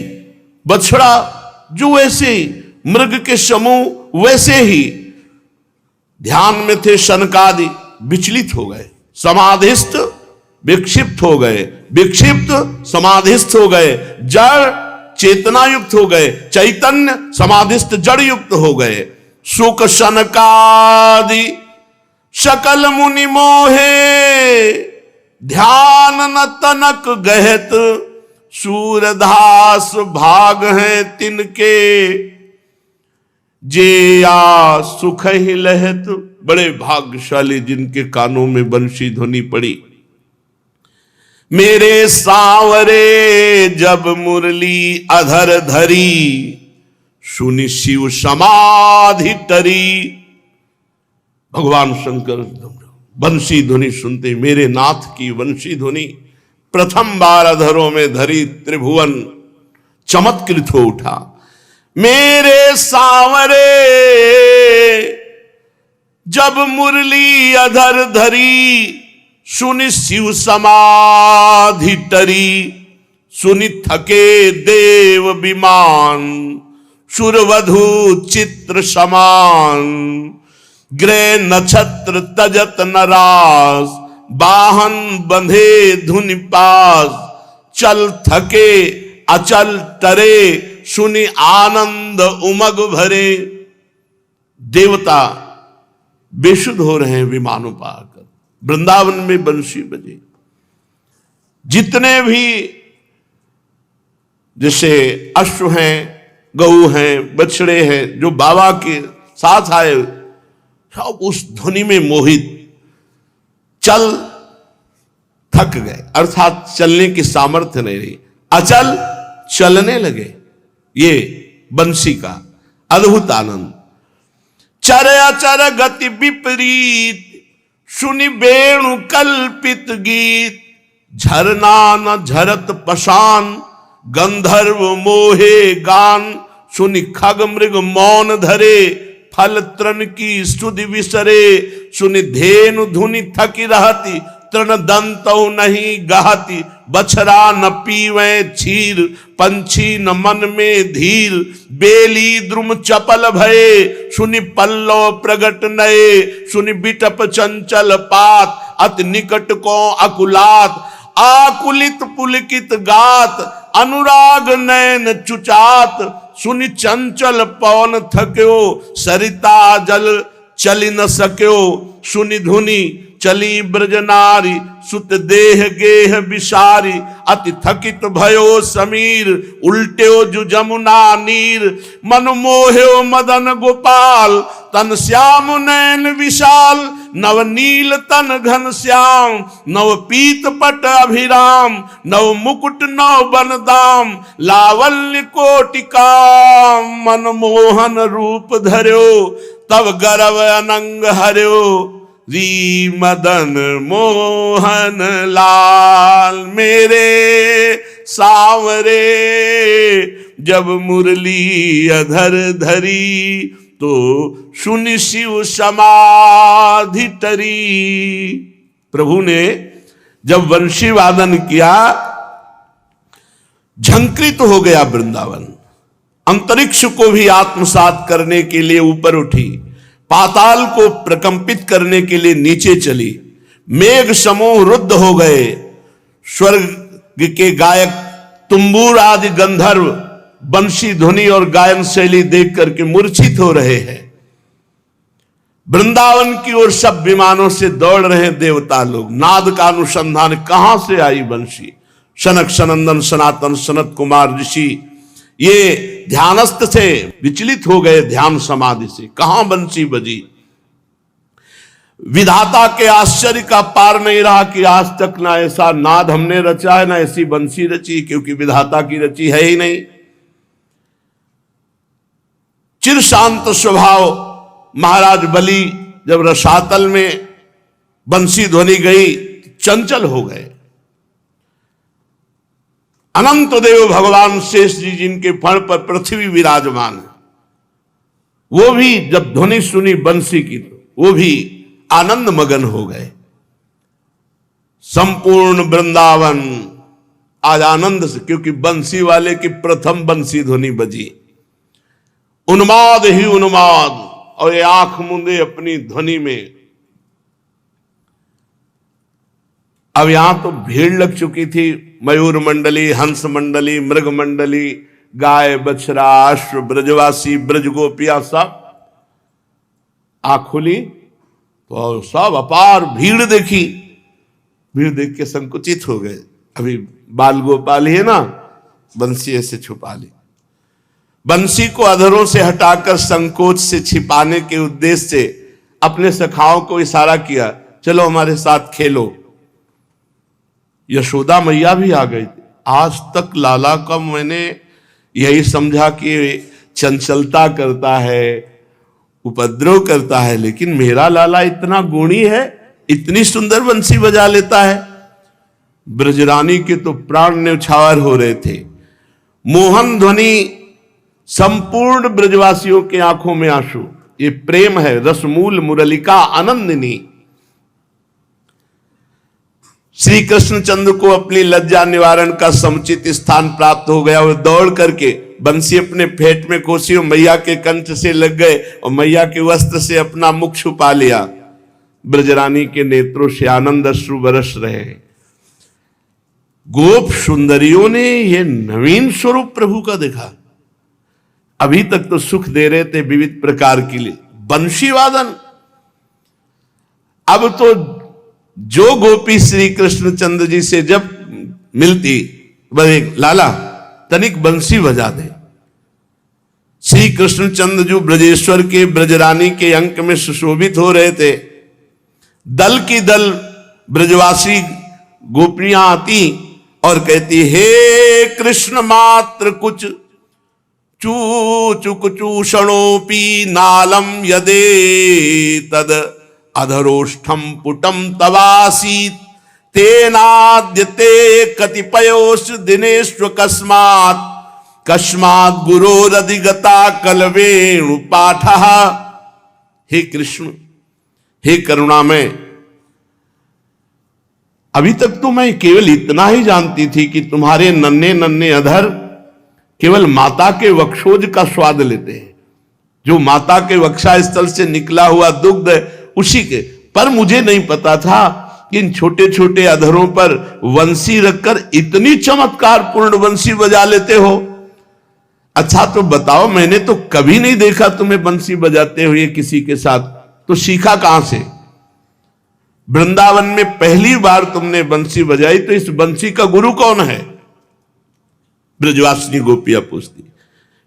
बछड़ा जो वैसे ही, मृग के समूह वैसे ही ध्यान में थे। शनकादि विचलित हो गए, समाधिस्थ विक्षिप्त हो गए, विक्षिप्त समाधिस्थ हो गए, जड़ चेतना युक्त हो गए, चैतन्य समाधिस्थ जड़ युक्त हो गए। सुख शनकादि सकल मुनि मोहे, ध्यान न तनक गहत, सूरदास भाग हैं तिनके, जे आ सुख ही लहत। बड़े भाग्यशाली जिनके कानों में बंशी ध्वनि पड़ी। मेरे सांवरे जब मुरली अधर धरी, सुनि शिव समाधि टरी। भगवान शंकर बंशी ध्वनि सुनते, मेरे नाथ की बंशी ध्वनि प्रथम बार अधरों में धरी, त्रिभुवन चमत्कृत हो उठा। मेरे सांवरे जब मुरली अधर धरी, सुनि शिव समाधि टरी। सुनि थके देव विमान, सुरवधु चित्र समान। ग्रह नक्षत्र तजत नरास, बाहन बंधे धुनि पास। चल थके अचल टरे, सुनि आनंद उमग भरे। देवता बेसुध हो रहे हैं विमानों पर आकर, वृंदावन में बंशी बजे। जितने भी जैसे अश्व हैं, गऊ हैं, बछड़े हैं, जो बाबा के साथ आए, सब उस ध्वनि में मोहित चल थक गए, अर्थात चलने की सामर्थ्य नहीं रही, अचल चलने लगे। ये बंशी का अद्भुत आनंद। चर अचर गति विपरीत, सुनि वेणु कल्पित गीत। झरना न झरत पशान, गंधर्व मोहे गान। सुनि खग मृग मौन धरे, फल तृण की स्तुति विसरे। सुनि धेनु धुनि थकी रहती, तृण दंतौ नहीं गहती। बछरा न पीवे क्षीर, पंछी न मन में धीर। बेली द्रुम चपल भये, सुनि पल्लव प्रगट नए। सुनि बिटप चंचल पात, अति निकट को अकुलात। आकुलित पुलकित गात, अनुराग नयन चुचात। सुनि चंचल पवन थक्यो, सरिता जल चली न सक्यो। सुनि धुनि चली ब्रज नारी, सुत देह गेह विसारी। अति थकित भयो समीर, उल्ट्यो जु जमुना नीर। मन मोह्यो मदन गोपाल, तन श्याम नयन विशाल। नव नील तन घन श्याम, नव पीत पट अभिराम। नव मुकुट नव बनदाम, लावल्य कोटिकाम। मन मोहन रूप धर्यो, तब गर्व अनंग हर्यो। री मदन मोहन लाल, मेरे सांवरे जब मुरली अधर धरी। तो सुनि शिव समाधि टरी। प्रभु ने जब वंशी वादन किया, झंकृत हो गया वृंदावन। अंतरिक्ष को भी आत्मसात करने के लिए ऊपर उठी, पाताल को प्रकंपित करने के लिए नीचे चली। मेघ समूह रुद्ध हो गए। स्वर्ग के गायक तुम्बूर आदि गंधर्व बंशी ध्वनि और गायन शैली देख करके मूर्छित हो रहे हैं। वृंदावन की ओर सब विमानों से दौड़ रहे हैं देवता लोग। नाद का अनुसंधान, कहां से आई बंशी? सनक सनंदन सनातन सनत कुमार ऋषि ये ध्यानस्थ थे, विचलित हो गए ध्यान समाधि से। कहां बंशी बजी? विधाता के आश्चर्य का पार नहीं रहा कि आज तक ना ऐसा नाद हमने रचा है, ना ऐसी बंशी रची, क्योंकि विधाता की रची है ही नहीं। चिर शांत स्वभाव महाराज बलि जब रसातल में बंशी ध्वनि गई, चंचल हो गए। अनंत देव भगवान शेष जी जिनके फण पर पृथ्वी विराजमान है, वो भी जब ध्वनि सुनी बंशी की, तो वो भी आनंद मगन हो गए। संपूर्ण वृंदावन आज आनंद से, क्योंकि बंसी वाले की प्रथम बंसी ध्वनि बजी। उन्माद ही उन्माद, और ये आंख मूंदे अपनी ध्वनि में। अब यहां तो भीड़ लग चुकी थी, मयूर मंडली, हंस मंडली, मृग मंडली, गाय बछड़ा, अश्व, ब्रजवासी, ब्रज गोपियां, सब आंख खुली तो सब अपार भीड़ देखी। भीड़ देख के संकुचित हो गए। अभी बाल गोपाल ही है ना, बंसी ऐसे छुपा ली। बंसी को अधरों से हटाकर संकोच से छिपाने के उद्देश्य से अपने सखाओं को इशारा किया, चलो हमारे साथ खेलो। यशोदा मैया भी आ गई थी। आज तक लाला का मैंने यही समझा कि चंचलता करता है, उपद्रव करता है, लेकिन मेरा लाला इतना गुणी है, इतनी सुंदर बंसी बजा लेता है। ब्रजरानी के तो प्राण न्यौछावर हो रहे थे। मोहन ध्वनि, संपूर्ण ब्रजवासियों के आंखों में आंसू। ये प्रेम है, रसमूल मुरलिका आनंदिनी। श्री कृष्णचंद्र को अपनी लज्जा निवारण का समुचित स्थान प्राप्त हो गया। वो दौड़ करके बंसी अपने फेट में कोसी और मैया के कंठ से लग गए और मैया के वस्त्र से अपना मुख छुपा लिया। ब्रजरानी के नेत्रों से आनंद अश्रु बरस रहे हैं। गोप सुंदरियों ने यह नवीन स्वरूप प्रभु का देखा। अभी तक तो सुख दे रहे थे विविध प्रकार के लिए, बंशी वादन। अब तो जो गोपी श्री कृष्णचंद्र जी से जब मिलती, बोले लाला तनिक बंसी बजा दे। श्री कृष्णचंद्र जो ब्रजेश्वर के ब्रजरानी के अंक में सुशोभित हो रहे थे, दल की दल ब्रजवासी गोपियां आती और कहती, हे कृष्ण मात्र कुछ चूचुक चूषणोपि नालम यदे तद अधरोष्ठम पुटम तवासीत तेनाद्यते कतिपयोष दिनेश्व कस्मात् कस्मात् गुरोरधिगता कलवेणु पाठः। हे कृष्ण, हे करुणामय, अभी तक तो मैं केवल इतना ही जानती थी कि तुम्हारे नन्हे नन्हे अधर केवल माता के वक्षोज का स्वाद लेते हैं, जो माता के वक्षा स्थल से निकला हुआ दुग्ध उसी के। पर मुझे नहीं पता था कि इन छोटे छोटे अधरों पर वंशी रखकर इतनी चमत्कार पूर्ण वंशी बजा लेते हो। अच्छा तो बताओ, मैंने तो कभी नहीं देखा तुम्हें बंसी बजाते हुए किसी के साथ, तो सीखा कहां से? वृंदावन में पहली बार तुमने बंसी बजाई, तो इस बंसी का गुरु कौन है? ब्रजवासिनी गोपियां पूछती।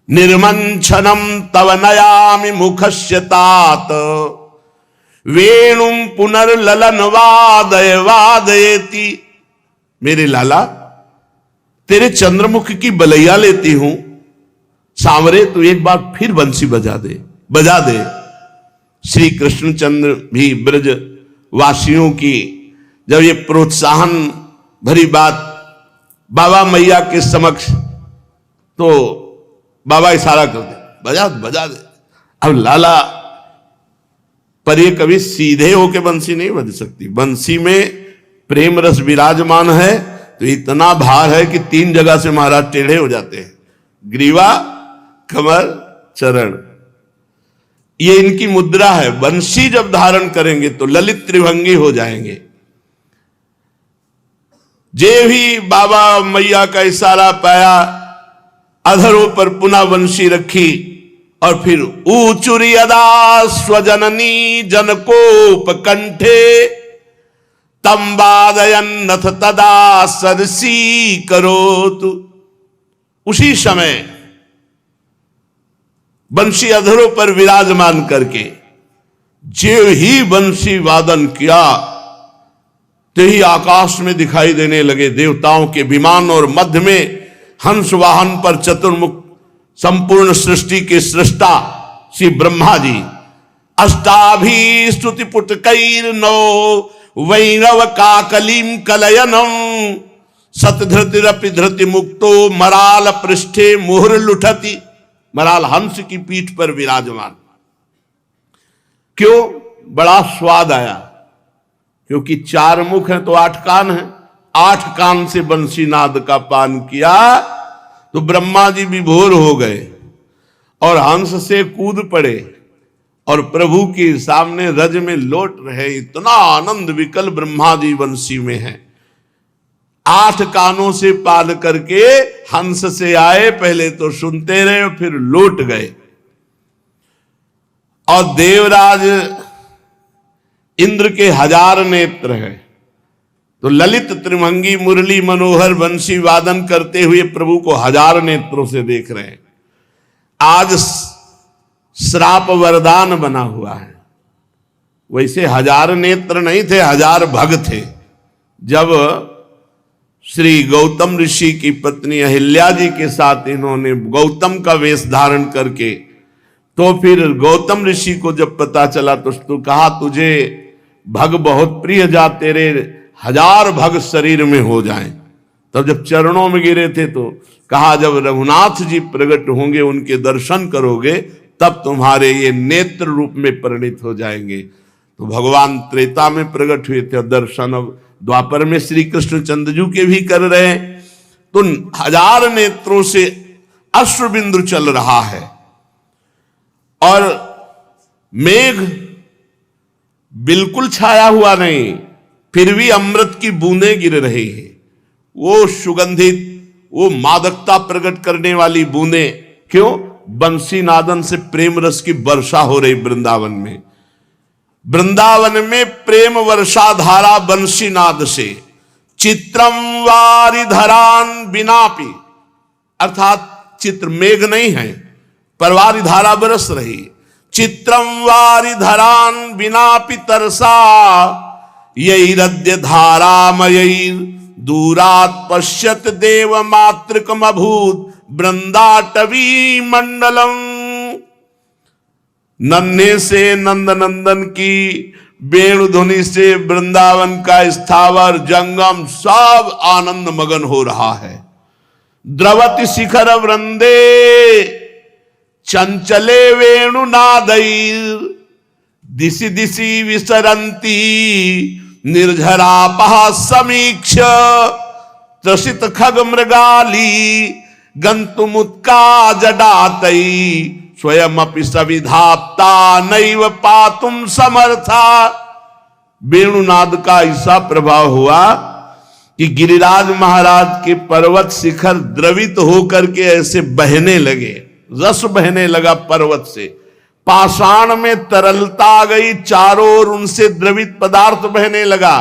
निर्मंछनम तव नयामि मुखस्य तात वेणुम पुनर्ललन वादय वादयति। मेरे लाला, तेरे चंद्रमुख की बलैया लेती हूं, सांवरे तू एक बार फिर बंसी बजा दे। श्री कृष्णचंद्र भी ब्रज वासियों की जब ये प्रोत्साहन भरी बात बाबा मैया के समक्ष, तो बाबा इशारा कर दे, बजा दे। अब लाला, पर ये कभी सीधे होके बंसी नहीं बज सकती। बंसी में प्रेम रस विराजमान है, तो इतना भार है कि 3 जगह से महाराज टेढ़े हो जाते हैं, ग्रीवा, कमर, चरण। ये इनकी मुद्रा है। बंसी जब धारण करेंगे तो ललित त्रिभंगी हो जाएंगे। जे भी बाबा मैया का इशारा पाया, अधरों पर पुनः बंसी रखी और फिर ऊचुरी अदा स्वजननी जनकोप कंठे तम वादयन्नथ तदा सरसी करोतु। उसी समय बंसी अधरों पर विराजमान करके जो ही बंसी वादन किया, ते ही आकाश में दिखाई देने लगे देवताओं के विमान, और मध्य में हंस वाहन पर चतुर्मुख संपूर्ण सृष्टि के सृष्टा श्री ब्रह्मा जी अष्टाभी स्तुति पुटकैर नौ वैरव काकलीम कलयनम सतधृतिरपि धृति मुक्तो मराल पृष्ठे मुहुर लुठति। मराल हंस की पीठ पर विराजमान। क्यों? बड़ा स्वाद आया, क्योंकि 4 मुख हैं तो 8 कान हैं। 8 कान से बंसी नाद का पान किया तो ब्रह्मा जी विभोर हो गए और हंस से कूद पड़े और प्रभु के सामने रज में लौट रहे। इतना आनंद विकल ब्रह्मा जी बंसी में है। 8 कानों से पाल करके हंस से आए, पहले तो सुनते रहे फिर लौट गए। और देवराज इंद्र के 1000 नेत्र हैं, तो ललित त्रिभंगी मुरली मनोहर बंसी वादन करते हुए प्रभु को 1000 नेत्रों से देख रहे हैं। आज श्राप वरदान बना हुआ है। वैसे 1000 नेत्र नहीं थे, 1000 भग थे। जब श्री गौतम ऋषि की पत्नी अहिल्या जी के साथ इन्होंने गौतम का वेश धारण करके, तो फिर गौतम ऋषि को जब पता चला तो कहा तुझे भग बहुत प्रिय, जा तेरे 1000 भग शरीर में हो जाएं। तब जब चरणों में गिरे थे तो कहा जब रघुनाथ जी प्रकट होंगे, उनके दर्शन करोगे, तब तुम्हारे ये नेत्र रूप में परिणित हो जाएंगे। तो भगवान त्रेता में प्रकट हुए थे, दर्शन अब द्वापर में श्री कृष्ण चंद्रजू के भी कर रहे हैं। तो 1000 नेत्रों से अश्रुबिंदु चल रहा है और मेघ बिल्कुल छाया हुआ नहीं, फिर भी अमृत की बूंदें गिर रही है। वो सुगंधित, वो मादकता प्रकट करने वाली बूंदें, क्यों? बंसी नादन से प्रेम रस की वर्षा हो रही वृंदावन में। वृंदावन में प्रेम वर्षा धारा बंसी नाद से। चित्रम वारिधरान बिनापि, अर्थात चित्र मेघ नहीं है, परवारी धारा बरस रही। चित्रम वारिधरान बिनापि तरसा, यैरद्य धारामयैर दूरात पश्यत देव मातृकम अभूत वृंदाटवी मंडलम। नन्हे से नंद नंदन की वेणु ध्वनि से वृंदावन का स्थावर जंगम सब आनंद मगन हो रहा है। द्रवति शिखर वृंदे चंचले वेणु नादैर, दिशि दिशि विसरंती निर्झरापः समीक्ष, त्रसित खग मृगाली गंतुमुत्का जडातई, स्वयं अपि सविधाप्ता नैव पातुम समर्था। वेणुनाद का ऐसा प्रभाव हुआ कि गिरिराज महाराज के पर्वत शिखर द्रवित होकर के ऐसे बहने लगे, रस बहने लगा पर्वत से। पाषाण में तरलता आ गई, चारों ओर उनसे द्रवित पदार्थ बहने लगा।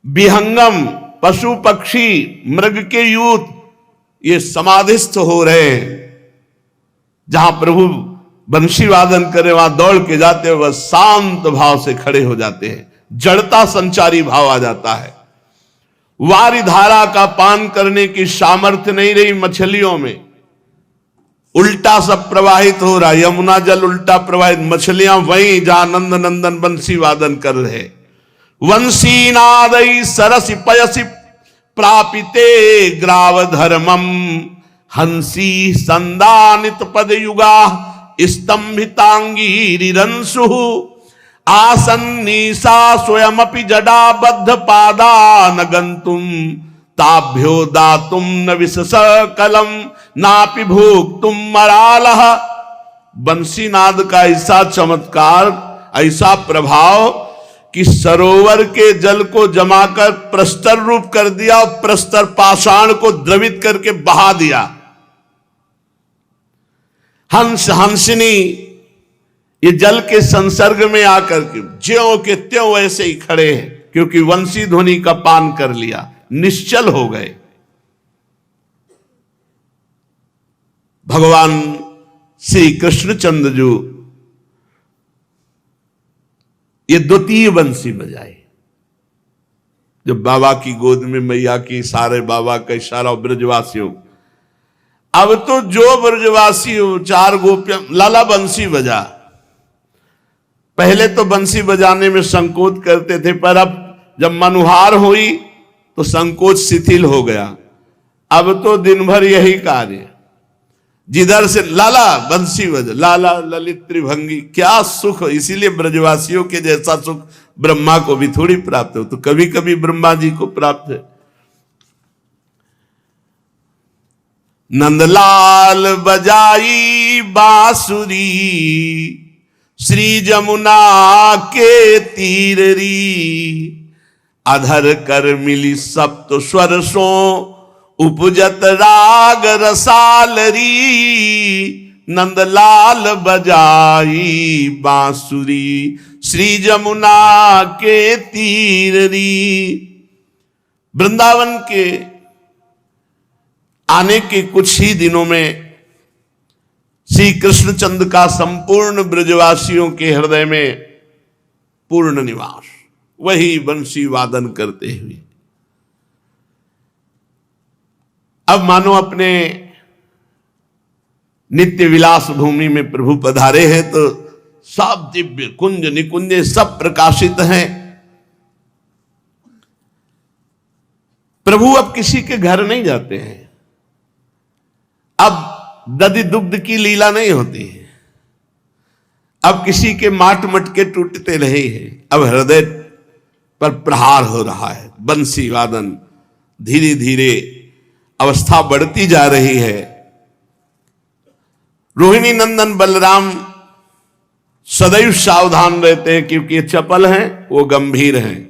विहंगम पशु पक्षी मृग के यूथ ये समाधिस्थ हो रहे हैं। जहां प्रभु बंशी वादन करे वहां दौड़ के जाते, वह शांत भाव से खड़े हो जाते हैं। जड़ता संचारी भाव आ जाता है। वारी धारा का पान करने की सामर्थ्य नहीं रही मछलियों में, उल्टा सब प्रवाहित हो रहा। यमुना जल उल्टा प्रवाहित, मछलियां वहीं जहां नंद नंदन बंसी वादन कर रहे। वंशी नादई सरसि पयसि प्रापिते ग्राव धर्मम, हंसी संदानित पद युगा स्तंभितांगी रिरंसु, आसन्नीसा स्वयमपि जडाबद्ध पादा न गंतुम, ताभ्यो दातुम न विशस कलम नापि भोक्तुम मरालह। बंसीनाद का ऐसा चमत्कार, ऐसा प्रभाव कि सरोवर के जल को जमाकर प्रस्तर रूप कर दिया और प्रस्तर पाषाण को द्रवित करके बहा दिया। हंस हंसिनी ये जल के संसर्ग में आकर के ज्यों के त्यों ऐसे ही खड़े हैं, क्योंकि वंशी ध्वनि का पान कर लिया, निश्चल हो गए। भगवान श्री कृष्णचंद्र जो ये द्वितीय बंसी बजाए, जब बाबा की गोद में मैया की, सारे बाबा का इशारा ब्रजवासियों। अब तो जो ब्रजवासी हो, 4 गोपियां लाला बंसी बजा। पहले तो बंसी बजाने में संकोच करते थे, पर अब जब मनुहार हुई तो संकोच शिथिल हो गया। अब तो दिन भर यही कार्य। जिधर से लाला बंसी बज, लाला ललित त्रिभंगी, क्या सुख। इसीलिए ब्रजवासियों के जैसा सुख ब्रह्मा को भी थोड़ी प्राप्त हो, तो कभी कभी ब्रह्मा जी को प्राप्त है। नंदलाल बजाई बांसुरी, श्री जमुना के तीररी, अधर कर मिली सप्त स्वरसों, उपजत राग रसालरी। नंदलाल बजाई बांसुरी, श्री जमुना के तीररी। वृंदावन के आने के कुछ ही दिनों में श्री कृष्णचंद्र का संपूर्ण ब्रजवासियों के हृदय में पूर्ण निवास, वही बंसी वादन करते हुए। अब मानो अपने नित्य विलास भूमि में प्रभु पधारे हैं, तो सब दिव्य कुंज निकुंजे सब प्रकाशित हैं। प्रभु अब किसी के घर नहीं जाते हैं, अब दधि दुग्ध की लीला नहीं होती है, अब किसी के माट मटके टूटते नहीं हैं, अब हृदय पर प्रहार हो रहा है। बंसी वादन धीरे धीरे अवस्था बढ़ती जा रही है। रोहिणी नंदन बलराम सदैव सावधान रहते हैं, क्योंकि ये चपल हैं, वो गंभीर हैं,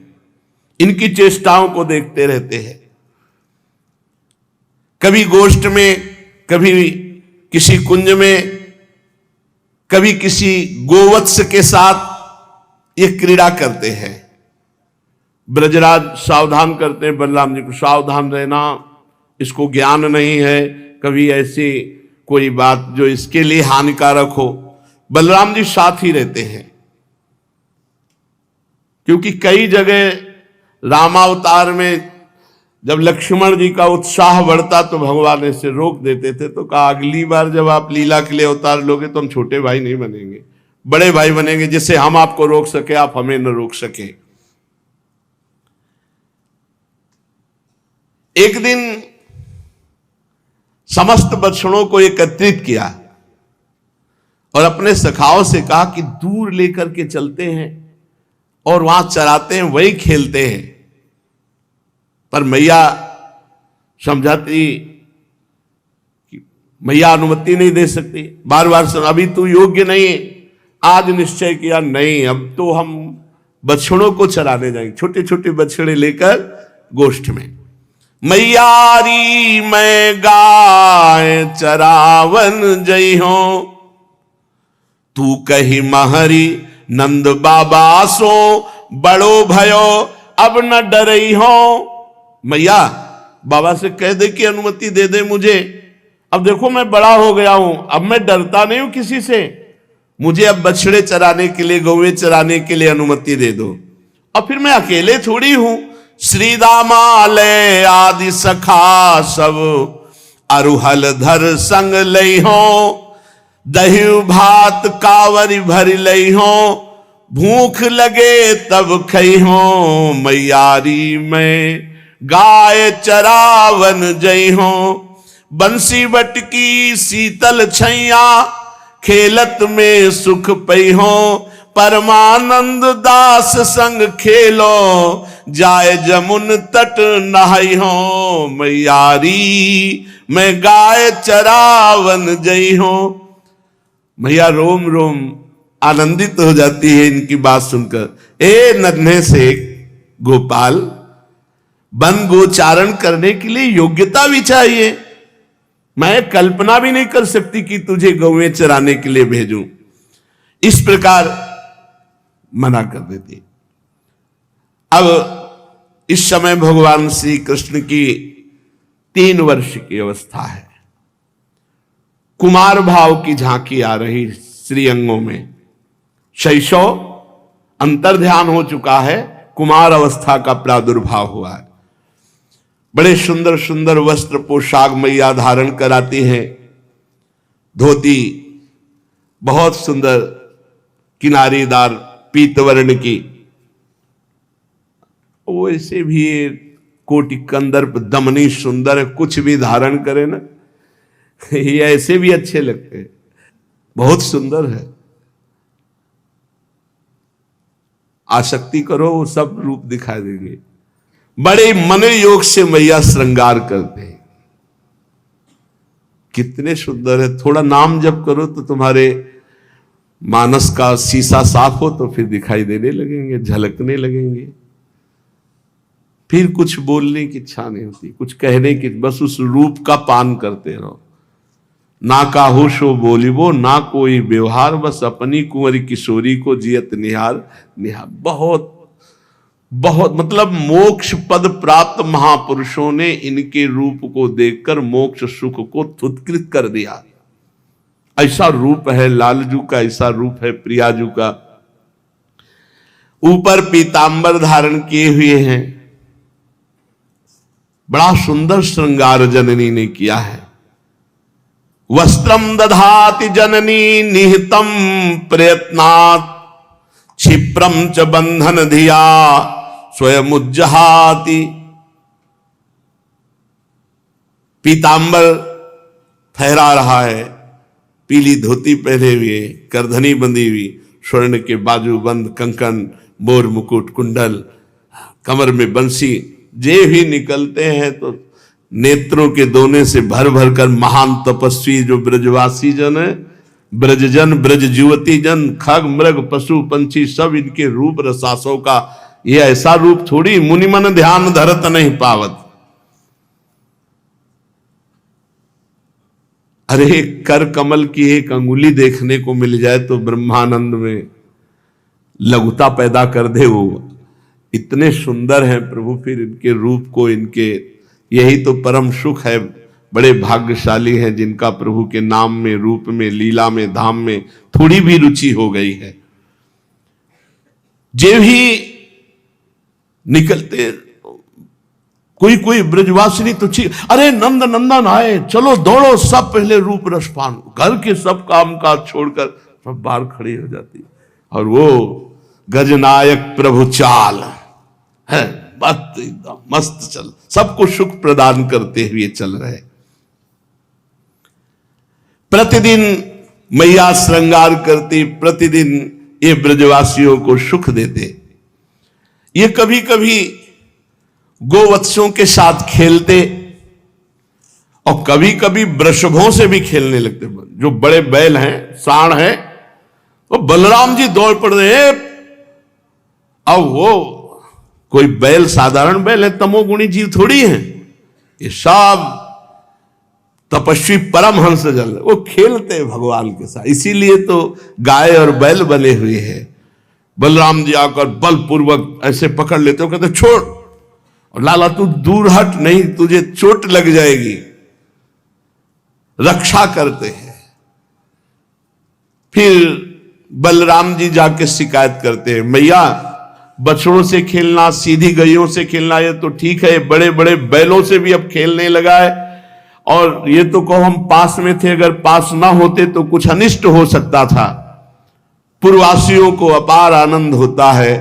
इनकी चेष्टाओं को देखते रहते हैं। कभी गोष्ठ में, कभी किसी कुंज में, कभी किसी गोवत्स के साथ ये क्रीड़ा करते हैं। ब्रजराज सावधान करते हैं बलराम जी को, सावधान रहना, इसको ज्ञान नहीं है, कभी ऐसी कोई बात जो इसके लिए हानिकारक हो। बलराम जी साथ ही रहते हैं, क्योंकि कई जगह रामावतार में जब लक्ष्मण जी का उत्साह बढ़ता तो भगवान इसे रोक देते थे, तो कहा अगली बार जब आप लीला के लिए अवतार लोगे तो हम छोटे भाई नहीं बनेंगे, बड़े भाई बनेंगे, जिससे हम आपको रोक सके, आप हमें न रोक सके। एक दिन समस्त बछड़ों को एकत्रित किया और अपने सखाओं से कहा कि दूर लेकर के चलते हैं और वहां चराते हैं, वही खेलते हैं। पर मैया समझाती कि मैया अनुमति नहीं दे सकती, बार बार सुन, अभी तू योग्य नहीं है। आज निश्चय किया, नहीं अब तो हम बछड़ों को चराने जाएंगे, छोटे छोटे बछड़े लेकर गोष्ठ में। मैयारी मैं गाय चरावन जई हो, तू कही महरी नंद बाबा सो, बड़ो भयो अब न डरई हो। मैया बाबा से कह दे कि अनुमति दे दे मुझे, अब देखो मैं बड़ा हो गया हूं, अब मैं डरता नहीं हूं किसी से, मुझे अब बछड़े चराने के लिए, गौवे चराने के लिए अनुमति दे दो। और फिर मैं अकेले थोड़ी हूं, श्री दामालय आदि सखा सब अरुहल धर संग लई हो, दही भात कावरी भर लई हो, भूख लगे तब खई हो, मैयारी में गाय चरावन जई हो। बंसी बटकी शीतल छैया, खेलत में सुख पई हो, परमानंद दास संग खेलो, जाए जमुन तट नहाई हो, मैयारी मैं गाय चरावन जई हो। मैया रोम रोम आनंदित हो जाती है इनकी बात सुनकर। ए नन्हे से गोपाल, वन गोचारण करने के लिए योग्यता भी चाहिए, मैं कल्पना भी नहीं कर सकती कि तुझे गौएं चराने के लिए भेजूं। इस प्रकार मना कर देती। अब इस समय भगवान श्री कृष्ण की 3 वर्ष की अवस्था है, कुमार भाव की झांकी आ रही श्रीअंगों में, शैशव अंतर्ध्यान हो चुका है, कुमार अवस्था का प्रादुर्भाव हुआ है। बड़े सुंदर सुंदर वस्त्र पोशाक मैया धारण कराती हैं, धोती बहुत सुंदर किनारीदार पीतवर्ण की, वैसे भी कोटि कंदर्प दमनी सुंदर है, कुछ भी धारण करे ना, ये ऐसे भी अच्छे लगते हैं, बहुत सुंदर है। आसक्ति करो वो सब रूप दिखाई देंगे। बड़े मन योग से मैया श्रृंगार करते हैं, कितने सुंदर है। थोड़ा नाम जप करो तो तुम्हारे मानस का शीशा साफ हो तो फिर दिखाई देने लगेंगे, झलकने लगेंगे। फिर कुछ बोलने की इच्छा नहीं होती, कुछ कहने की, बस उस रूप का पान करते रहो। ना काहू शो बोलिबो ना कोई व्यवहार, बस अपनी कुंवरी किशोरी को जियत निहार निहार। बहुत बहुत मतलब मोक्ष पद प्राप्त महापुरुषों ने इनके रूप को देखकर मोक्ष सुख को तुत्कृत कर दिया। ऐसा रूप है लालजू का, ऐसा रूप है प्रियाजू का। ऊपर पीतांबर धारण किए हुए हैं, बड़ा सुंदर श्रृंगार जननी ने किया है। वस्त्रम दधाति जननी निहितम प्रयत्नात्, क्षिप्रम च बंधन धिया स्वयं उज्जहाति। पीतांबर फहरा रहा है, पीली धोती पहने हुए, करधनी बंधी हुई, स्वर्ण के बाजूबंद, कंकन, मोर मुकुट, कुंडल, कमर में बंसी। जे भी निकलते हैं तो नेत्रों के दोने से भर भर कर महान तपस्वी जो ब्रजवासी जन है, ब्रजजन, ब्रज युवती जन, खग मृग पशु पंछी सब इनके रूप रसासों का। ये ऐसा रूप थोड़ी मुनिमन ध्यान धरत नहीं पावत। अरे कर कमल की एक अंगुली देखने को मिल जाए तो ब्रह्मानंद में लघुता पैदा कर दे। वो इतने सुंदर हैं प्रभु, फिर इनके रूप को, इनके, यही तो परम सुख है। बड़े भाग्यशाली हैं जिनका प्रभु के नाम में, रूप में, लीला में, धाम में थोड़ी भी रुचि हो गई है। जे भी निकलते, कोई कोई ब्रजवासिनी तो अरे नंद नंदन आए, चलो दौड़ो, सब पहले रूप रसपान, घर के सब काम काज छोड़कर सब बाहर खड़ी हो जाती। और वो गजनायक प्रभु चाल है, एकदम मस्त चल, सबको सुख प्रदान करते हुए चल रहे। प्रतिदिन मैया श्रृंगार करती, प्रतिदिन ये ब्रजवासियों को सुख देते। ये कभी कभी गोवत्सों के साथ खेलते और कभी कभी वृषभों से भी खेलने लगते। जो बड़े बैल हैं, सांड हैं, वो बलराम जी दौड़ पड़े। अब वो कोई बैल साधारण बैल है, तमोगुणी जीव थोड़ी है, ये सब तपस्वी परमहंस जल, वो खेलते हैं भगवान के साथ। इसीलिए तो गाय और बैल बने हुए हैं। बलराम जी आकर बलपूर्वक ऐसे पकड़ लेते हो, कहते छोड़, और लाला तू दूर हट, नहीं तुझे चोट लग जाएगी। रक्षा करते हैं। फिर बलराम जी जाके शिकायत करते हैं, मैया बछड़ों से खेलना, सीधी गैयों से खेलना ये तो ठीक है, बड़े बड़े बैलों से भी अब खेलने लगा है। और ये तो कहो हम पास में थे, अगर पास ना होते तो कुछ अनिष्ट हो सकता था। पूर्ववासियों को अपार आनंद होता है।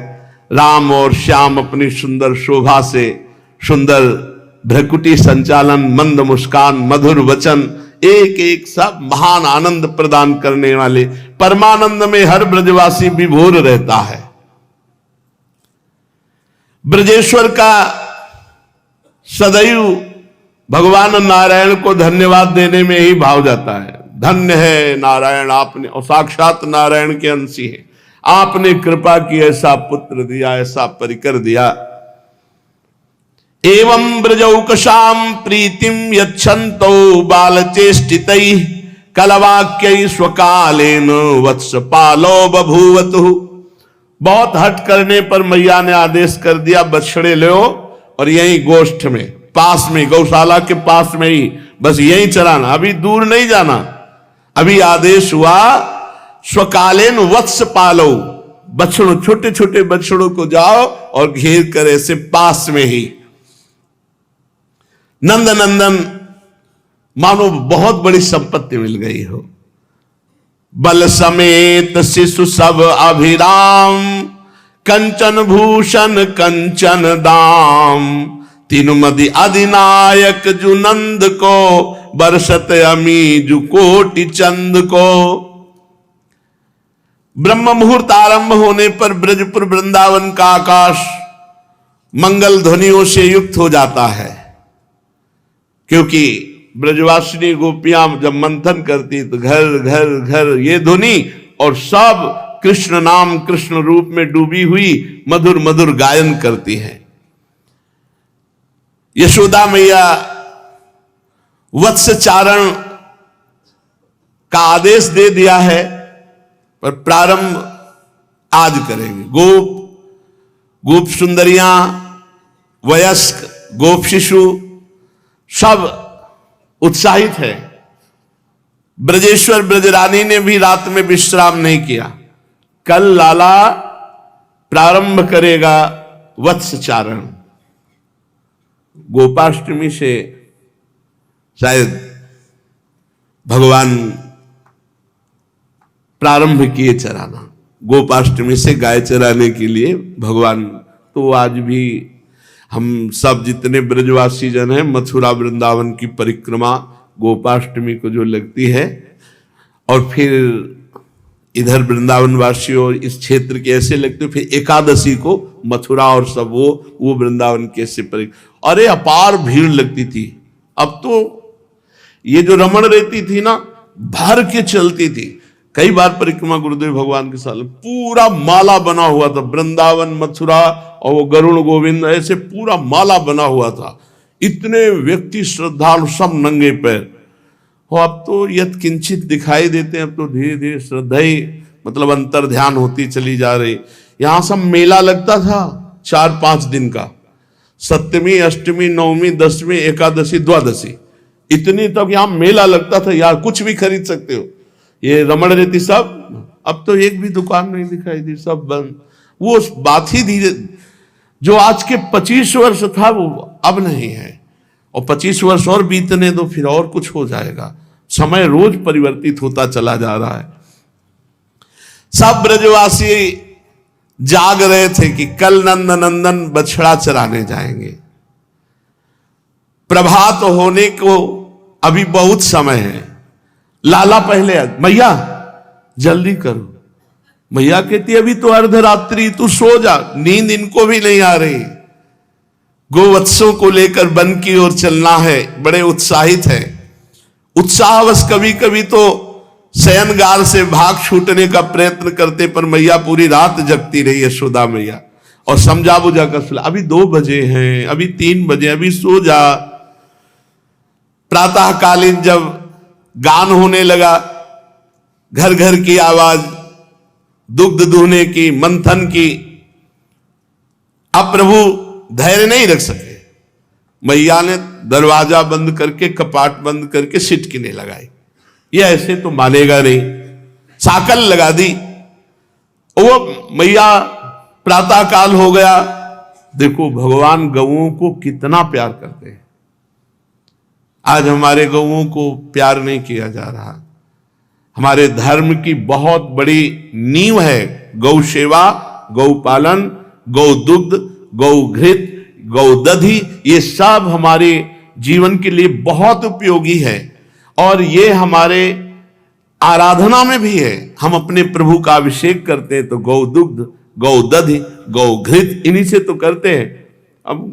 राम और श्याम अपनी सुंदर शोभा से, सुंदर भ्रकुटी संचालन, मंद मुस्कान, मधुर वचन, एक एक सब महान आनंद प्रदान करने वाले, परमानंद में हर ब्रजवासी विभोर रहता है। ब्रजेश्वर का सदैव भगवान नारायण को धन्यवाद देने में ही भाव जाता है। धन्य है नारायण, आपने, और साक्षात नारायण के अंशी है, आपने कृपा की, ऐसा पुत्र दिया, ऐसा परिकर दिया। एवं ब्रजौकशाम प्रीतिम यच्छन्तो बालचेष्टितैः, कलवाक्यै स्वकालेन वत्सपालो बभूवतु। बहुत हट करने पर मैया ने आदेश कर दिया, बछड़े लो और यहीं गोष्ठ में, पास में, गौशाला के पास में ही, बस यहीं चराना, अभी दूर नहीं जाना। अभी आदेश हुआ स्वकालेन वत्स पालो, बछड़ों, छोटे छोटे बछड़ों को जाओ और घेर कर ऐसे पास में ही। नंद नंदन मानो बहुत बड़ी संपत्ति मिल गई हो। बल समेत शिशु सब अभिराम, कंचन भूषण कंचन दाम, तीनुमदि अधिनायक जुनंद को बरसत अमीज कोटि चंद को। ब्रह्म मुहूर्त आरंभ होने पर ब्रजपुर वृंदावन का आकाश मंगल ध्वनियों से युक्त हो जाता है, क्योंकि ब्रजवासिनी गोपियां जब मंथन करती तो घर घर घर ये ध्वनि, और सब कृष्ण नाम कृष्ण रूप में डूबी हुई मधुर मधुर गायन करती हैं। यशोदा मैया वत्स चारण का आदेश दे दिया है, पर प्रारंभ आज करेंगे। गोप सुंदरियां, वयस्क, गोप शिशु सब उत्साहित है। ब्रजेश्वर ब्रजरानी ने भी रात में विश्राम नहीं किया। कल लाला प्रारंभ करेगा वत्स चारण। गोपाष्टमी से शायद भगवान प्रारंभ किए चराना। गोपाष्टमी से गाय चराने के लिए भगवान, तो आज भी हम सब जितने ब्रजवासी जन हैं, मथुरा वृंदावन की परिक्रमा गोपाष्टमी को जो लगती है, और फिर इधर वृंदावन वासियों इस क्षेत्र के ऐसे लगते, फिर एकादशी को मथुरा और सब वो वृंदावन के ऐसे परिक्रमा, अरे अपार भीड़ लगती थी। अब तो ये जो रमण रहती थी ना, भर के चलती थी। कई बार परिक्रमा गुरुदेव भगवान के साथ पूरा माला बना हुआ था, वृंदावन मथुरा और वो गरुण गोविंद ऐसे पूरा माला बना हुआ था। इतने व्यक्ति श्रद्धालु सब नंगे पैर। और अब तो यत किंचित दिखाई देते हैं, अब तो धीरे धीरे श्रद्धा ही मतलब अंतर ध्यान होती चली जा रही। यहां सब मेला लगता था 4-5 दिन का, सप्तमी अष्टमी नवमी दसवीं एकादशी द्वादशी, इतनी तक यहां मेला लगता था यार, कुछ भी खरीद सकते हो। ये रमण रहती सब, अब तो एक भी दुकान नहीं दिखाई दी, सब बंद। वो बात ही धीरे, जो आज के 25 वर्ष था वो अब नहीं है, और 25 वर्ष और बीतने दो, फिर और कुछ हो जाएगा। समय रोज परिवर्तित होता चला जा रहा है। सब ब्रजवासी जाग रहे थे कि कल नंद नंदन बछड़ा चराने जाएंगे। प्रभात होने को अभी बहुत समय है। लाला पहले, मैया जल्दी करो। मैया कहती अभी तो अर्धरात्रि, तू सो जा। नींद इनको भी नहीं आ रही। गोवत्सों को लेकर वन की ओर चलना है, बड़े उत्साहित है। उत्साहवश कभी कभी तो शयनगार से भाग छूटने का प्रयत्न करते, पर मैया पूरी रात जगती रही यशोदा मैया, और समझा बुझा कर सुला, अभी 2 बजे हैं, अभी 3 बजे, अभी सो जा। प्रातःकालीन जब गान होने लगा, घर घर की आवाज, दुग्ध दूहने की, मंथन की, अब प्रभु धैर्य नहीं रख सके। मैया ने दरवाजा बंद करके, कपाट बंद करके सिटकिने लगाई। ये ऐसे तो मानेगा नहीं, साकल लगा दी। वो मैया, प्रातःकाल हो गया। देखो भगवान गौओं को कितना प्यार करते हैं। आज हमारे गौओं को प्यार नहीं किया जा रहा। हमारे धर्म की बहुत बड़ी नींव है गौ सेवा, गौ पालन, गौ दुग्ध, गौ घृत, गौ दधि। ये सब हमारे जीवन के लिए बहुत उपयोगी है, और ये हमारे आराधना में भी है। हम अपने प्रभु का अभिषेक करते हैं तो गौ दुग्ध, गौ दधि, गौ घृत, इन्हीं से तो करते हैं। अब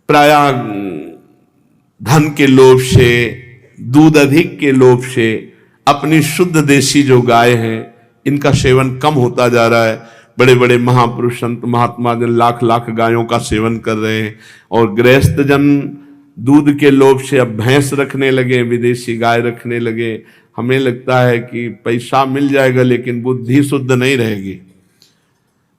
प्राय धन के लोभ से, दूध अधिक के लोभ से अपनी शुद्ध देशी जो गाय हैं, इनका सेवन कम होता जा रहा है। बड़े बड़े महापुरुष संत महात्मा जन लाख लाख गायों का सेवन कर रहे हैं, और गृहस्थ जन दूध के लोभ से अब भैंस रखने लगे, विदेशी गाय रखने लगे। हमें लगता है कि पैसा मिल जाएगा, लेकिन बुद्धि शुद्ध नहीं रहेगी।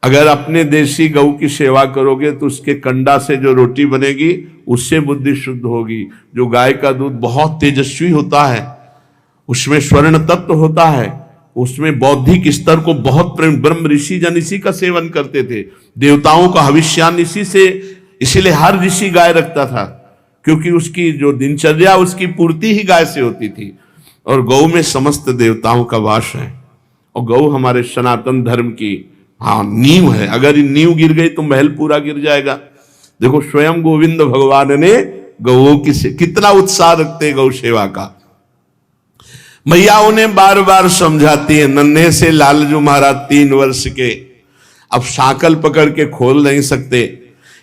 अगर अपने देशी गऊ की सेवा करोगे तो उसके कंडा से जो रोटी बनेगी उससे बुद्धि शुद्ध होगी। जो गाय का दूध बहुत तेजस्वी होता है, उसमें स्वर्ण तत्व होता है, उसमें बौद्धिक स्तर को बहुत प्रेम। ब्रह्म ऋषि जन इसी का सेवन करते थे, देवताओं का हविष्यान इसी से, इसीलिए हर ऋषि गाय रखता था, क्योंकि उसकी जो दिनचर्या उसकी पूर्ति ही गाय से होती थी। और गौ में समस्त देवताओं का वास है, और गौ हमारे सनातन धर्म की नींव है। अगर नींव गिर गई तो महल पूरा गिर जाएगा। देखो स्वयं गोविंद भगवान ने गौओं की कितना उत्साह रखते गौ सेवा का। मैया उन्हें बार बार समझाती है। नन्हे से लालजू महाराज 3 वर्ष के, अब साकल पकड़ के खोल नहीं सकते,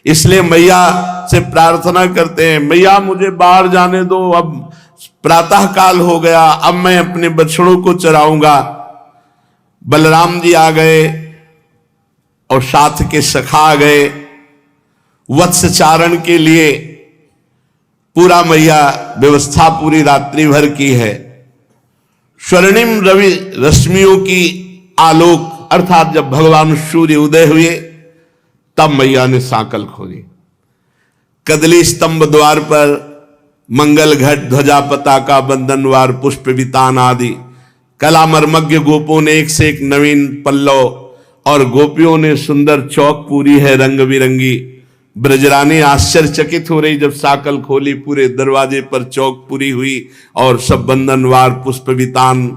इसलिए मैया से प्रार्थना करते हैं, मैया मुझे बाहर जाने दो, अब प्रातः काल हो गया, अब मैं अपने बछड़ों को चराऊंगा। बलराम जी आ गए और साथ के सखा आ गए वत्स चारण के लिए। पूरा मैया व्यवस्था पूरी रात्रि भर की है। स्वर्णिम रवि रश्मियों की आलोक, अर्थात जब भगवान सूर्य उदय हुए तब मैया ने सांकल खोली। कदली स्तंभ द्वार पर मंगल घट, ध्वजा, पताका, बंधनवार, पुष्प वितान आदि कला मर्मज्ञ गोपों ने एक से एक नवीन पल्लव और गोपियों ने सुंदर चौक पूरी है रंग बिरंगी। ब्रजरानी आश्चर्यचकित हो रही जब साकल खोली, पूरे दरवाजे पर चौक पूरी हुई और सब बंधनवार, पुष्प वितान,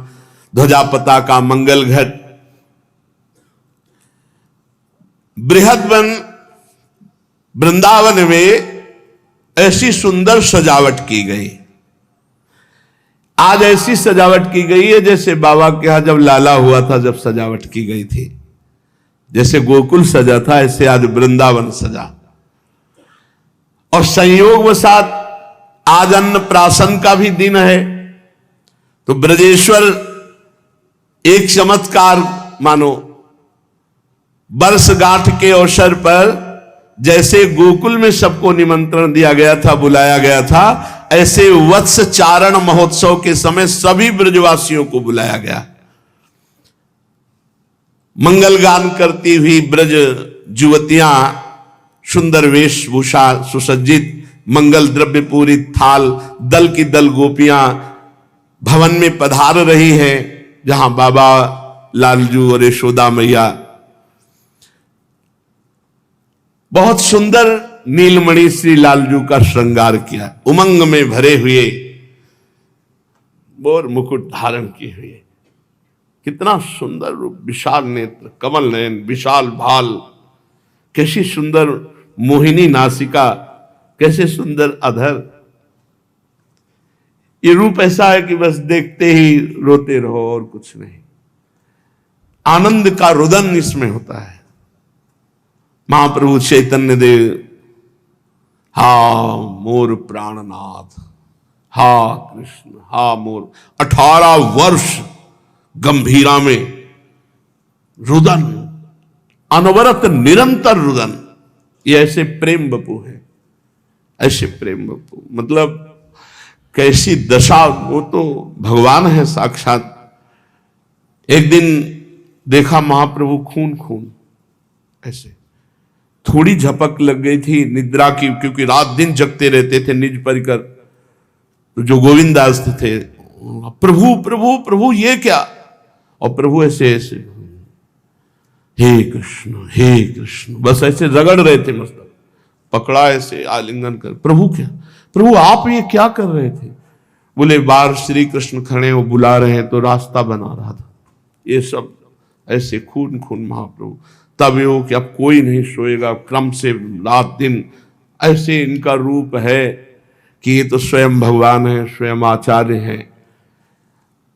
ध्वजा, पताका, मंगल घट। बृहद्वन वृंदावन में ऐसी सुंदर सजावट की गई। आज ऐसी सजावट की गई है जैसे बाबा के यहां जब लाला हुआ था, जब सजावट की गई थी, जैसे गोकुल सजा था, ऐसे आज वृंदावन सजा। और संयोगवशात आज अन्न प्राशन का भी दिन है, तो ब्रजेश्वर एक चमत्कार मानो। वर्षगांठ के अवसर पर जैसे गोकुल में सबको निमंत्रण दिया गया था, बुलाया गया था, ऐसे वत्स चारण महोत्सव के समय सभी ब्रजवासियों को बुलाया गया। मंगल गान करती हुई ब्रज युवतियां सुंदर वेशभूषा सुसज्जित, मंगल द्रव्य पूरी थाल, दल की दल गोपियां भवन में पधार रही हैं, जहां बाबा लालजू और यशोदा मैया बहुत सुंदर नीलमणि श्री लालजू का श्रृंगार किया, उमंग में भरे हुए, मोर मुकुट धारण किए हुए, कितना सुंदर रूप, विशाल नेत्र, कमल नयन, विशाल भाल, कैसी सुंदर मोहिनी नासिका, कैसे सुंदर अधर। ये रूप ऐसा है कि बस देखते ही रोते रहो और कुछ नहीं। आनंद का रुदन इसमें होता है। महाप्रभु चैतन्य देव, हा मोर प्राणनाथ, हा कृष्ण, हा मोर, 18 वर्ष गंभीरा में रुदन, अनवरत निरंतर रुदन। ये ऐसे प्रेम बपू है, ऐसे प्रेम बपू, मतलब कैसी दशा, वो तो भगवान है साक्षात। एक दिन देखा महाप्रभु खून खून, ऐसे थोड़ी झपक लग गई थी निद्रा की, क्योंकि रात दिन जगते रहते थे निज परिकर। तो जो गोविंदास थे, प्रभु प्रभु प्रभु ये क्या, और प्रभु ऐसे ऐसे, हे कृष्ण, बस ऐसे रगड़ रहे थे, मतलब पकड़ा ऐसे आलिंगन कर, प्रभु क्या, प्रभु आप ये क्या कर रहे थे। बोले बाहर श्री कृष्ण खड़े हो, बुला रहे हैं, तो रास्ता बना रहा था। ये सब ऐसे खून खून महाप्रभु। तब ये कि अब कोई नहीं सोएगा, क्रम से रात दिन ऐसे इनका रूप है कि ये तो स्वयं भगवान है, स्वयं आचार्य हैं।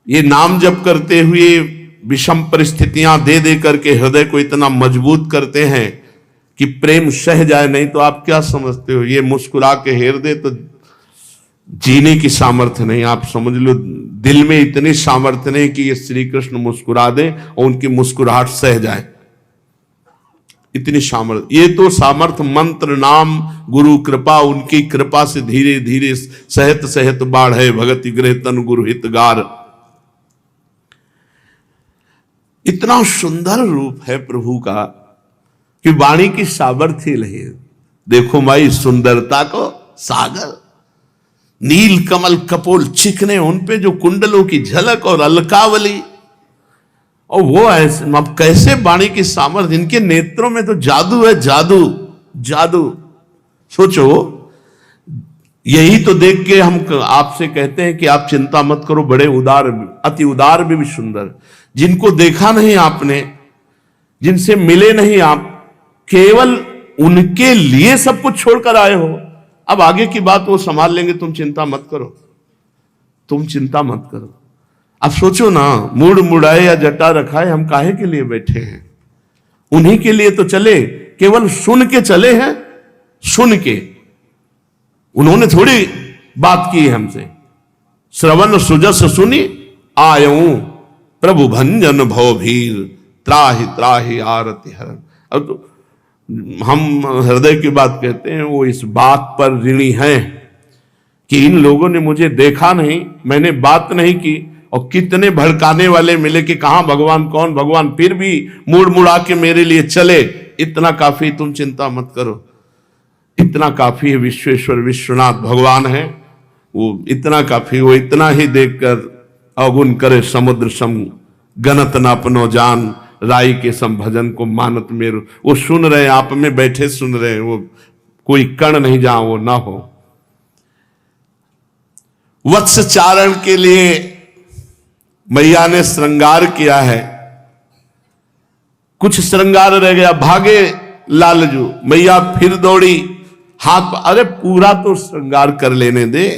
ये नाम जप करते हुए विषम परिस्थितियां दे दे करके हृदय को इतना मजबूत करते हैं कि प्रेम सह जाए। नहीं तो आप क्या समझते हो, ये मुस्कुरा के हेर दे तो जीने की सामर्थ्य नहीं। आप समझ लो दिल में इतनी सामर्थ्य नहीं कि ये श्री कृष्ण मुस्कुरा दे और उनकी मुस्कुराहट सह जाए, इतनी सामर्थ्य। ये तो सामर्थ्य मंत्र, नाम, गुरु कृपा, उनकी कृपा से धीरे धीरे सहत सहत बाढ़े भगति गृह तन गुरु हितगार। इतना सुंदर रूप है प्रभु का कि वाणी की सामर्थ्य नहीं। देखो माई सुंदरता को सागर, नील कमल कपोल चिकने, उनपे जो कुंडलों की झलक और अलकावली, और वो ऐसे, अब कैसे वाणी की सामर्थ्य, इनके नेत्रों में तो जादू है, जादू जादू। सोचो, यही तो देख के हम आपसे कहते हैं कि आप चिंता मत करो, बड़े उदार, अति उदार भी सुंदर, जिनको देखा नहीं आपने, जिनसे मिले नहीं आप, केवल उनके लिए सब कुछ छोड़कर आए हो। अब आगे की बात वो संभाल लेंगे, तुम चिंता मत करो, तुम चिंता मत करो। अब सोचो ना, मूड मुड़ाए या जटा रखाए, हम काहे के लिए बैठे हैं? उन्हीं के लिए तो चले, केवल सुन के चले हैं, सुन के। उन्होंने थोड़ी बात की है हमसे। श्रवण सुजस सुनी आयऊ प्रभु भंजन भव भीर, त्राहि त्राहि आरति हरण। अब तो हम हृदय की बात कहते हैं, वो इस बात पर ऋणी हैं कि इन लोगों ने मुझे देखा नहीं, मैंने बात नहीं की, और कितने भड़काने वाले मिले कि कहां भगवान, कौन भगवान, फिर भी मुड़ मुड़ा के मेरे लिए चले। इतना काफी, तुम चिंता मत करो, इतना काफी है। विश्वेश्वर विश्वनाथ भगवान है, वो इतना काफी। वो इतना ही देखकर अवगुण करे समुद्र सम, गणत न अपनो जान, राई के सम भजन को मानत मेरु। वो सुन रहे, आप में बैठे सुन रहे, वो कोई कण नहीं जहां वो ना हो। वत्स चारण के लिए मैया ने श्रृंगार किया है, कुछ श्रृंगार रह गया, भागे लालजू। मैया फिर दौड़ी, हाथ, अरे पूरा तो श्रृंगार कर लेने दे।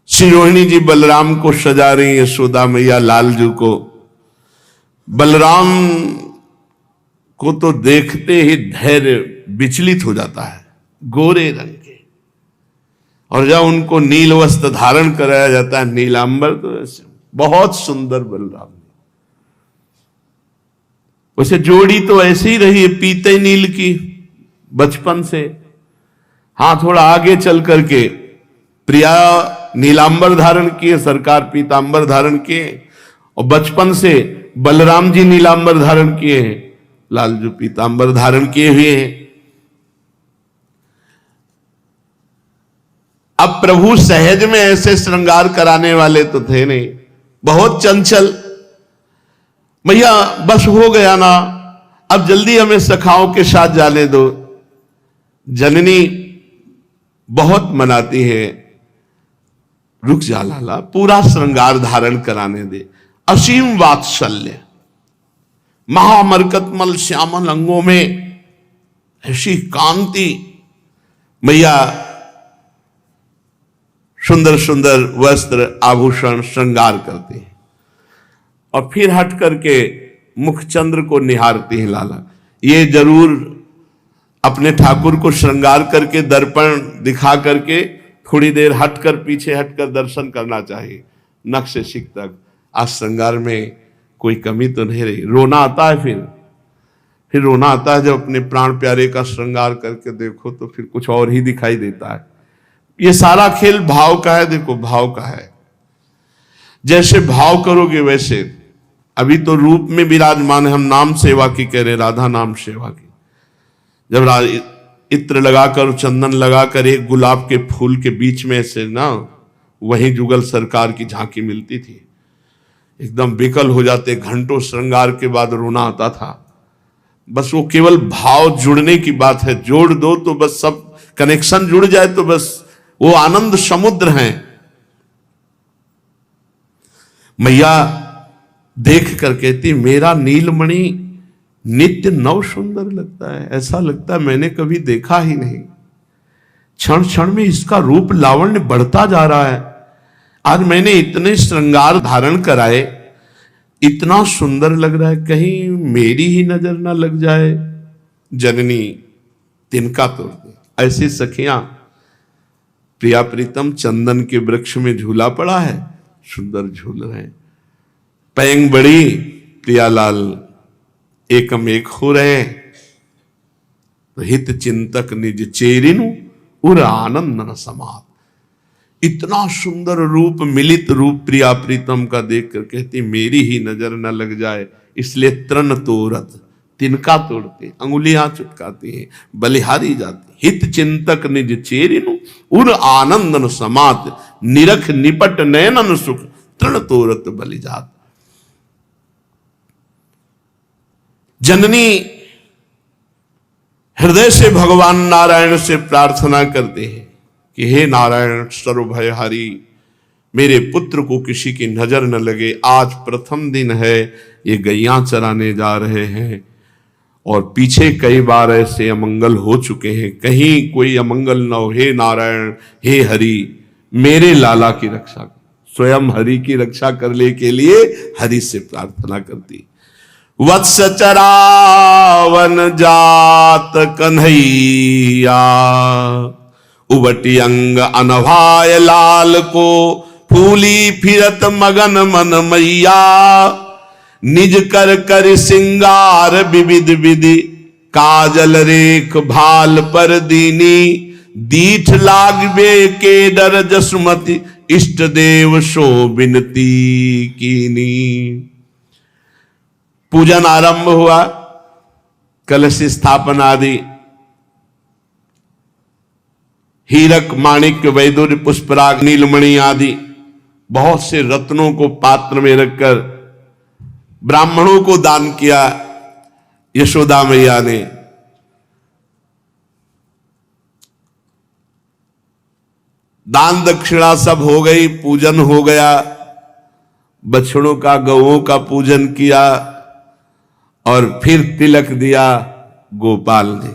श्री रोहिणी जी बलराम को सजा रही, यशोदा मैया लालजू को। बलराम को तो देखते ही धैर्य विचलित हो जाता है, गोरे रंग के, और जब उनको नील वस्त्र धारण कराया जाता है, नीलांबर, तो ऐसे बहुत सुंदर बलराम। वैसे जोड़ी तो ऐसे ही रही है, पीते नील की बचपन से। हाँ, थोड़ा आगे चल करके प्रिया नीलांबर धारण किए, सरकार पीतांबर धारण किए, और बचपन से बलराम जी नीलांबर धारण किए हैं, लालजू पीतांबर धारण किए हुए हैं। अब प्रभु सहज में ऐसे श्रृंगार कराने वाले तो थे नहीं, बहुत चंचल। भैया बस हो गया ना, अब जल्दी हमें सखाओं के साथ जाने दो। जननी बहुत मनाती है, रुक जा लाला, पूरा श्रृंगार धारण कराने दे। असीम वात्सल्य, महामरकतमल श्यामल अंगों में ऐसी कांति। मैया सुंदर सुंदर वस्त्र आभूषण श्रृंगार करती है, और फिर हट करके मुखचंद्र को निहारती है। लाला, ये जरूर अपने ठाकुर को श्रृंगार करके दर्पण दिखा करके थोड़ी देर हटकर, पीछे हटकर दर्शन करना चाहिए, नख से शिख तक। आज श्रृंगार में कोई कमी तो नहीं रही। रोना आता है, फिर रोना आता है जब अपने प्राण प्यारे का श्रृंगार करके देखो तो फिर कुछ और ही दिखाई देता है। ये सारा खेल भाव का है, देखो भाव का है। जैसे भाव करोगे वैसे। अभी तो रूप में विराजमान है, हम नाम सेवा की कह रहे, राधा नाम सेवा की। जब इत्र लगाकर, चंदन लगाकर, एक गुलाब के फूल के बीच में से ना, वहीं जुगल सरकार की झांकी मिलती थी, एकदम विकल हो जाते। घंटों श्रृंगार के बाद रोना आता था। बस वो केवल भाव जुड़ने की बात है, जोड़ दो तो बस सब कनेक्शन जुड़ जाए तो बस वो आनंद समुद्र हैं। मैया देख कर कहती, मेरा नीलमणि नित्य नव सुंदर लगता है, ऐसा लगता है मैंने कभी देखा ही नहीं। क्षण क्षण में इसका रूप लावण्य बढ़ता जा रहा है। आज मैंने इतने श्रृंगार धारण कराए, इतना सुंदर लग रहा है, कहीं मेरी ही नजर ना लग जाए। जननी तिनका तोड़ दे। ऐसी सखियां, प्रिया प्रीतम चंदन के वृक्ष में झूला पड़ा है, सुंदर झूल रहे हैं। पैंग बड़ी प्रियालाल एकम एक हो रहे, तो हित चिंतक निज चेरिनु उर आनंद न समात। इतना सुंदर रूप, मिलित रूप प्रिया प्रीतम का देख कर कहती, मेरी ही नजर न लग जाए, इसलिए तृण तोरत, तिनका तोड़ते, अंगुलियां चुटकाती हैं, बलिहारी जाती। हित चिंतक निज चेरिनु उर आनंदन समात, निरख निपट नयनन सुख, तृण तोरत बलिजात। जननी हृदय से भगवान नारायण से प्रार्थना करते हैं कि हे नारायण सर्वभयहारी, मेरे पुत्र को किसी की नजर न लगे। आज प्रथम दिन है, ये गैया चराने जा रहे हैं, और पीछे कई बार ऐसे अमंगल हो चुके हैं, कहीं कोई अमंगल न हो। हे नारायण, हे हरि, मेरे लाला की रक्षा, स्वयं हरि की रक्षा करने के लिए हरि से प्रार्थना करती। वत्स चरावन जात कन्हैया, उबटी अंग अनभाय लाल को, फूली फिरत मगन मन मैया, निज कर कर सिंगार विविध विधि, काजल रेख भाल पर दीनी, दीठ लागबे के डर जसमति, इष्ट देव सो विनती कीनी। पूजन आरंभ हुआ, कलश स्थापन आदि, हीरक माणिक्य वैदुर्य पुष्पराग नीलमणि आदि बहुत से रत्नों को पात्र में रखकर ब्राह्मणों को दान किया यशोदा मैया ने। दान दक्षिणा सब हो गई, पूजन हो गया, बछड़ों का गौओं का पूजन किया और फिर तिलक दिया गोपाल ने।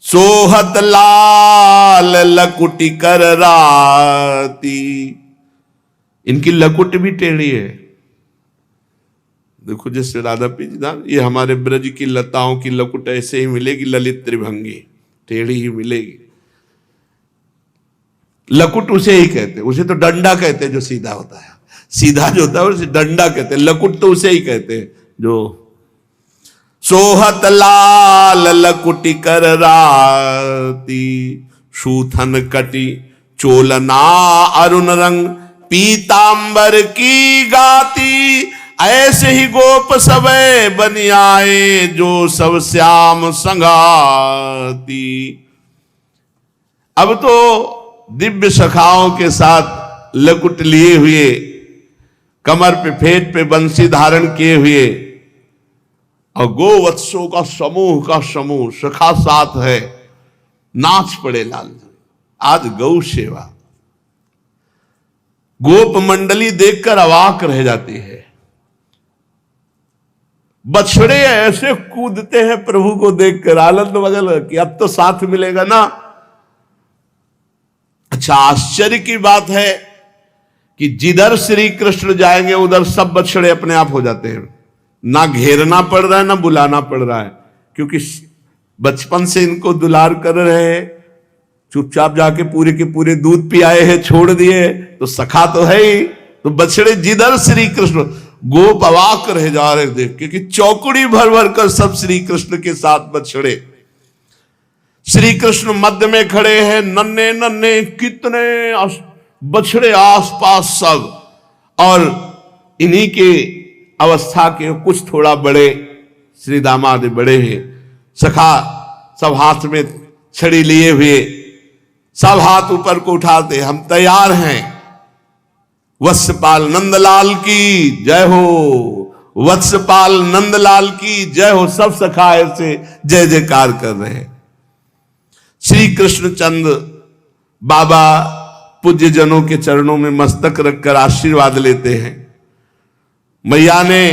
सोहत लाल लकुटी कर राती, इनकी लकुट भी टेढ़ी है। देखो जैसे राधा पीजी दान, ये हमारे ब्रज की लताओं की लकुट ऐसे ही मिलेगी, ललित त्रिभंगी टेढ़ी ही मिलेगी। लकुट उसे ही कहते, उसे तो डंडा कहते जो सीधा होता है, सीधा जो होता है उसे डंडा कहते, लकुट तो उसे ही कहते जो। सोहत लाल लकुटी कर राती, शूथन कटी चोलना अरुण रंग, पीतांबर की गाती, ऐसे ही गोप सबे बनी आए, जो सब श्याम संगाती। अब तो दिव्य सखाओं के साथ लकुट लिए हुए, कमर पे फेट पे बंसी धारण किए हुए, और गोवत्सों का समूह सखा साथ है, नाच पड़े लाल। आज गौ सेवा, गोप मंडली देखकर अवाक रह जाती है। बछड़े ऐसे कूदते हैं प्रभु को देखकर, आनंद बगल कि अब तो साथ मिलेगा ना। अच्छा, आश्चर्य की बात है कि जिधर श्री कृष्ण जाएंगे उधर सब बछड़े अपने आप हो जाते हैं, ना घेरना पड़ रहा है ना बुलाना पड़ रहा है, क्योंकि बचपन से इनको दुलार कर रहे हैं। चुपचाप जाके पूरे के पूरे दूध पियाए हैं, छोड़ दिए, तो सखा तो है ही। तो बछड़े जिधर श्री कृष्ण, गोप अवाक रह जा रहे देख के कि चौकड़ी भर भर कर सब श्री कृष्ण के साथ बछड़े। श्री कृष्ण मध्य में खड़े हैं, नन्हे नन्हे कितने बछड़े आसपास सब, और इन्हीं के अवस्था के कुछ थोड़ा बड़े, श्री दामाद बड़े हैं, सखा सब हाथ में छड़ी लिए हुए, सब हाथ ऊपर को उठाते, हम तैयार हैं। वत्सपाल नंदलाल की जय हो, वत्सपाल नंदलाल की जय हो। सब सखा ऐसे जय जयकार कर रहे हैं। श्री कृष्णचंद बाबा पूज्य जनों के चरणों में मस्तक रखकर आशीर्वाद लेते हैं। मैया ने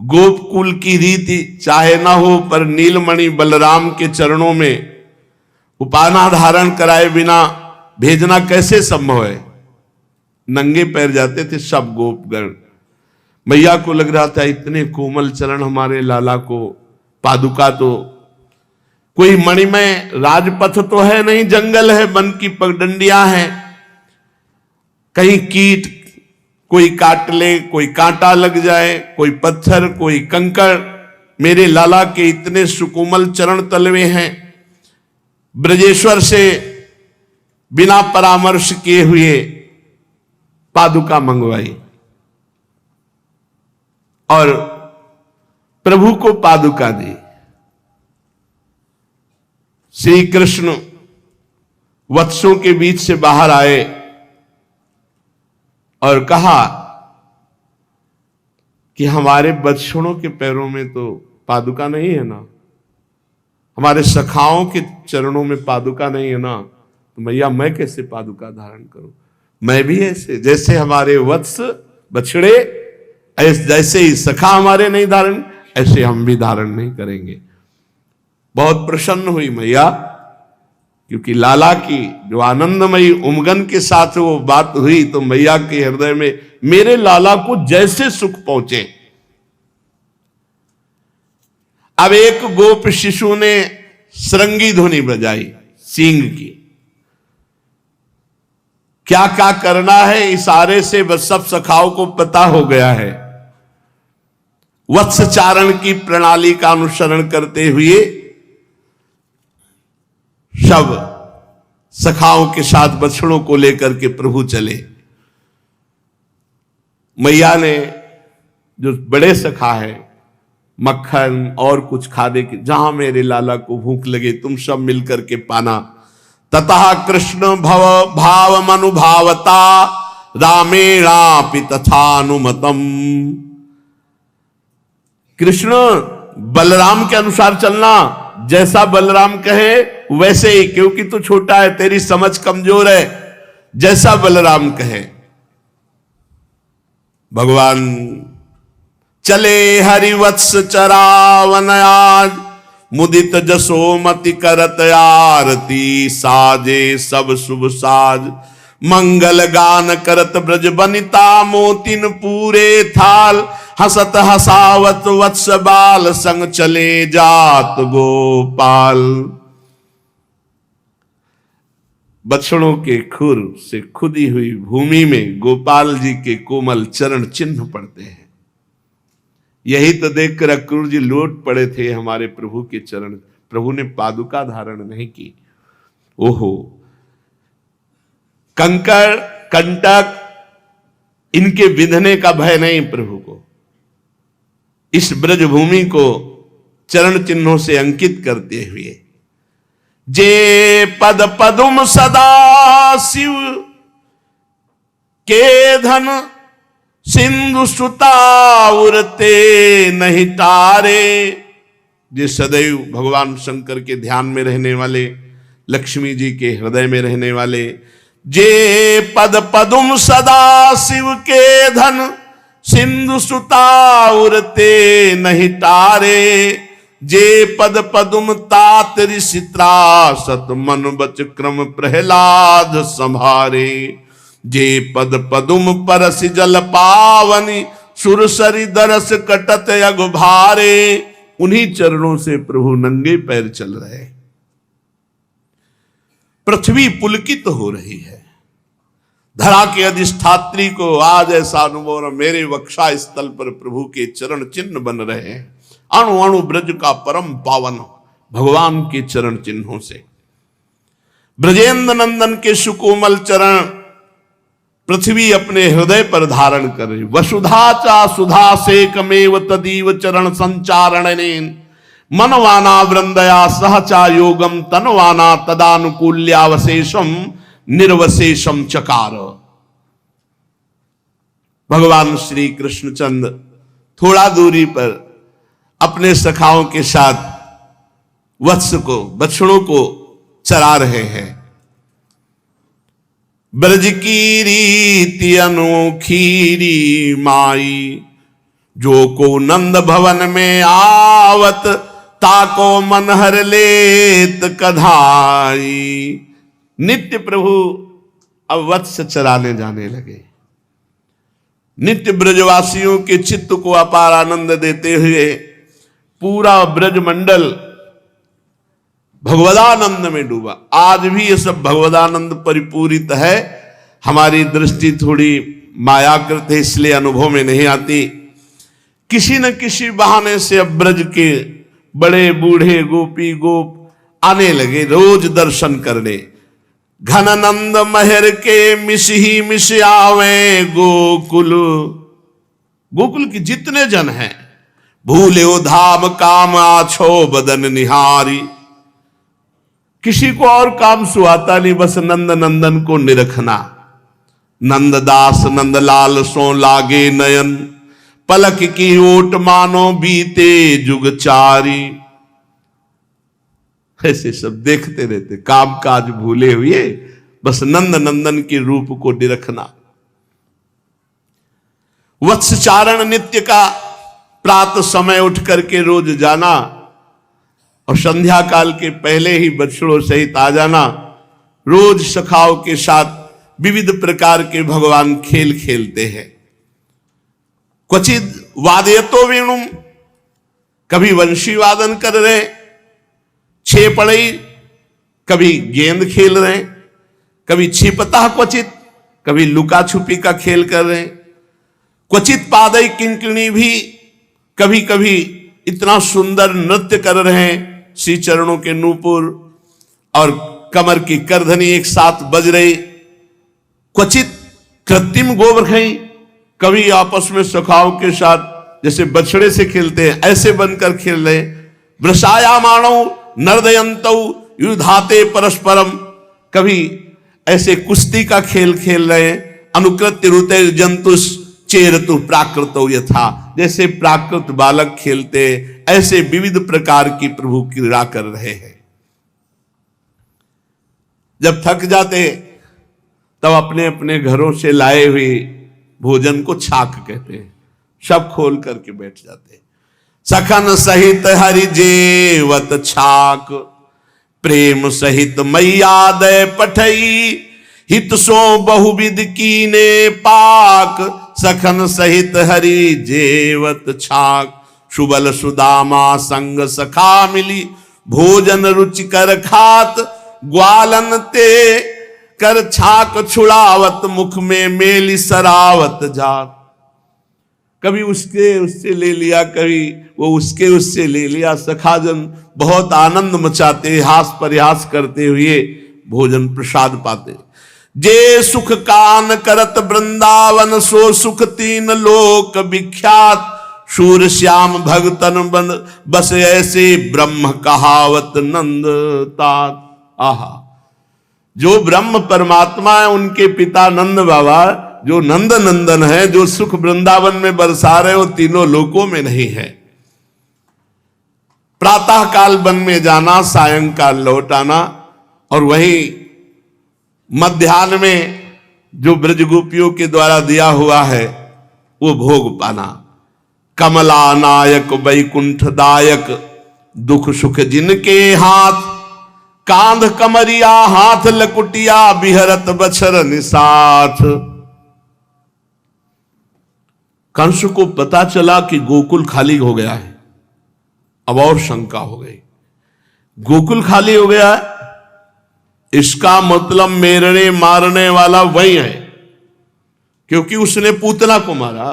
गोपकुल की रीति चाहे ना हो, पर नीलमणि बलराम के चरणों में उपाना धारण कराए बिना भेजना कैसे संभव है। नंगे पैर जाते थे सब गोपगण। मैया को लग रहा था इतने कोमल चरण हमारे लाला को, पादुका तो कोई मणिमय राजपथ तो है नहीं, जंगल है, वन की पगडंडियां हैं, कहीं कीट कोई काट ले, कोई कांटा लग जाए, कोई पत्थर, कोई कंकड़। मेरे लाला के इतने सुकोमल चरण तलवे हैं। ब्रजेश्वर से बिना परामर्श किए हुए पादुका मंगवाई और प्रभु को पादुका दी। श्री कृष्ण वत्सों के बीच से बाहर आए और कहा कि हमारे बछड़ों के पैरों में तो पादुका नहीं है ना, हमारे सखाओं के चरणों में पादुका नहीं है ना, तो मैया मैं कैसे पादुका धारण करूं। मैं भी ऐसे, जैसे हमारे वत्स बछड़े जैसे ही सखा हमारे नहीं धारण, ऐसे हम भी धारण नहीं करेंगे। बहुत प्रसन्न हुई मैया, क्योंकि लाला की जो आनंदमयी उमगन के साथ वो बात हुई, तो मैया के हृदय में मेरे लाला को जैसे सुख पहुंचे। अब एक गोप शिशु ने श्रृंगी ध्वनि बजाई सींग की। क्या क्या करना है इशारे से बस सब सखाओं को पता हो गया है। वत्सचारण की प्रणाली का अनुसरण करते हुए सब सखाओं के साथ बछड़ों को लेकर के प्रभु चले। मैया ने जो बड़े सखा है मक्खन और कुछ खाने की, जहां मेरे लाला को भूख लगे तुम सब मिलकर के पाना। ततः कृष्ण भव भाव मनुभावता रामेणापि तथानुमतम। कृष्ण बलराम के अनुसार चलना, जैसा बलराम कहे वैसे ही, क्योंकि तू छोटा है, तेरी समझ कमजोर है, जैसा बलराम कहे। भगवान चले हरिवत्स चरावनयाज, मुदित जसोमति करत आरती, साजे सब शुभ साज मंगल गान करत ब्रज बनिता, मोतिन पूरे थाल हसत हसावत वत्स बाल, संग चले जात गोपाल। बछड़ों के खुर से खुदी हुई भूमि में गोपाल जी के कोमल चरण चिन्ह पड़ते हैं। यही तो देखकर अक्रूर जी लौट पड़े थे हमारे प्रभु के चरण। प्रभु ने पादुका धारण नहीं की। ओहो, कंकड़ कंटक इनके विंधने का भय नहीं प्रभु को। इस ब्रजभूमि को चरण चिन्हों से अंकित करते हुए, जे पद पदुम सदा शिव के धन, सिंधु सुता उरते नहीं तारे। जे सदैव भगवान शंकर के ध्यान में रहने वाले, लक्ष्मी जी के हृदय में रहने वाले, जे पद पदुम सदा शिव के धन, सिंधु सुता उरते नहीं तारे। जे पद पदुम तात ऋषि त्रासत, मन बच क्रम प्रहलाद संभारे। जे पद पदुम परस जल पावनी, सुरसरी दरस कटत अग भारे। उन्हीं चरणों से प्रभु नंगे पैर चल रहे। पृथ्वी पुलकित हो रही है। धरा के अधिष्ठात्री को आज ऐसा अनुभव, मेरे वक्षा स्थल पर प्रभु के चरण चिन्ह बन रहे हैं। अणु अणु ब्रज का परम पावन भगवान के चरण चिन्हों से। ब्रजेंद्र नंदन के सुकोमल चरण पृथ्वी अपने हृदय पर धारण कर रही। वसुधा चा सुधा सेकमेव तदीव चरण संचारणेन, मनवाना वृंदया सहचा योगम, तनवाना तदानुकूल्यावशेषम निर्वशेषम चकार। भगवान श्री कृष्णचंद्र थोड़ा दूरी पर अपने सखाओं के साथ वत्स को, बछड़ों को चरा रहे हैं। ब्रज की रीति अनोखीरी माई, जो को नंद भवन में आवत, ताको मन हर लेत कधाई। नित्य प्रभु अब वत्स चराने जाने लगे। नित्य ब्रजवासियों के चित्त को अपार आनंद देते हुए पूरा ब्रजमंडल भगवदानंद में डूबा। आज भी ये सब भगवदानंद परिपूरित है। हमारी दृष्टि थोड़ी मायाकृत है, इसलिए अनुभव में नहीं आती। किसी न किसी बहाने से अब ब्रज के बड़े बूढ़े गोपी गोप आने लगे रोज दर्शन करने। घननंद महर के मिस ही मिस आवे गोकुल। गोकुल की जितने जन हैं, भूले धाम काम आछो बदन निहारी। किसी को और काम सुहाता नहीं, बस नंद नंदन को निरखना। नंददास नंदलाल सो लागे नयन, पलक की ओट मानो बीते जुग चारी। ऐसे सब देखते रहते, काम काज भूले हुए बस नंद नंदन के रूप को निरखना। वत्सचारण नित्य का, प्रातः समय उठ करके रोज जाना और संध्या काल के पहले ही बछड़ों सहित आ जाना। रोज सखाओं के साथ विविध प्रकार के भगवान खेल खेलते हैं। क्वचित वादयतो वेणुम, कभी वंशी वादन कर रहे, छे पड़ई, कभी गेंद खेल रहे, कभी छिपता, क्वचित कभी लुका छुपी का खेल कर रहे, क्वचित पादई किंकिणी भी कभी कभी इतना सुंदर नृत्य कर रहे हैं, श्री चरणों के नूपुर और कमर की करधनी एक साथ बज रही, क्वचित कृत्रिम गोवर्खई, कभी आपस में सखाओं के साथ जैसे बछड़े से खेलते हैं ऐसे बनकर खेल रहे, वृषाया माणो नर्दयंतौ युधाते परस्परम, कभी ऐसे कुश्ती का खेल खेल रहे हैं, अनुकृत्य रुते जंतुष चेरतु प्राकृतो यथा, जैसे प्राकृत बालक खेलते ऐसे विविध प्रकार की प्रभु क्रीड़ा कर रहे हैं। जब थक जाते तब अपने अपने घरों से लाए हुए भोजन को छाक कहते हैं, सब खोल करके बैठ जाते। सखन सहित हरि जेवत छाक, प्रेम सहित मैयादय पठई, हित सो बहुविध कीने पाक, सखन सहित हरि जेवत छाक, सुबल सुदामा संग सखा मिली, भोजन रुचिकर खात, ग्वालन ते कर छाक छुड़ावत, मुख में मेली सरावत जात। कभी उससे ले लिया, कभी वो उससे ले लिया, सखाजन बहुत आनंद मचाते, हास परिहास करते हुए भोजन प्रसाद पाते। जे सुख कान करत वृंदावन, सो सुख तीन लोक विख्यात, शूर श्याम भगतन बन बस ऐसे ब्रह्म कहावत नंद तात। आहा, जो ब्रह्म परमात्मा है उनके पिता नंद बाबा, जो नंद नंदन है, जो सुख वृंदावन में बरसा रहे, वो तीनों लोकों में नहीं है। प्रातः काल वन में जाना, सायंकाल लौट आना, और वहीं मध्याह्न में जो ब्रज गोपियों के द्वारा दिया हुआ है वो भोग पाना। कमला नायक वैकुंठ दायक, दुख सुख जिनके हाथ, कांध कमरिया हाथ लकुटिया, बिहरत बछर निसाथ। कंस को पता चला कि गोकुल खाली हो गया है, अब और शंका हो गई, गोकुल खाली हो गया है, इसका मतलब मेरने मारने वाला वही है, क्योंकि उसने पूतना को मारा,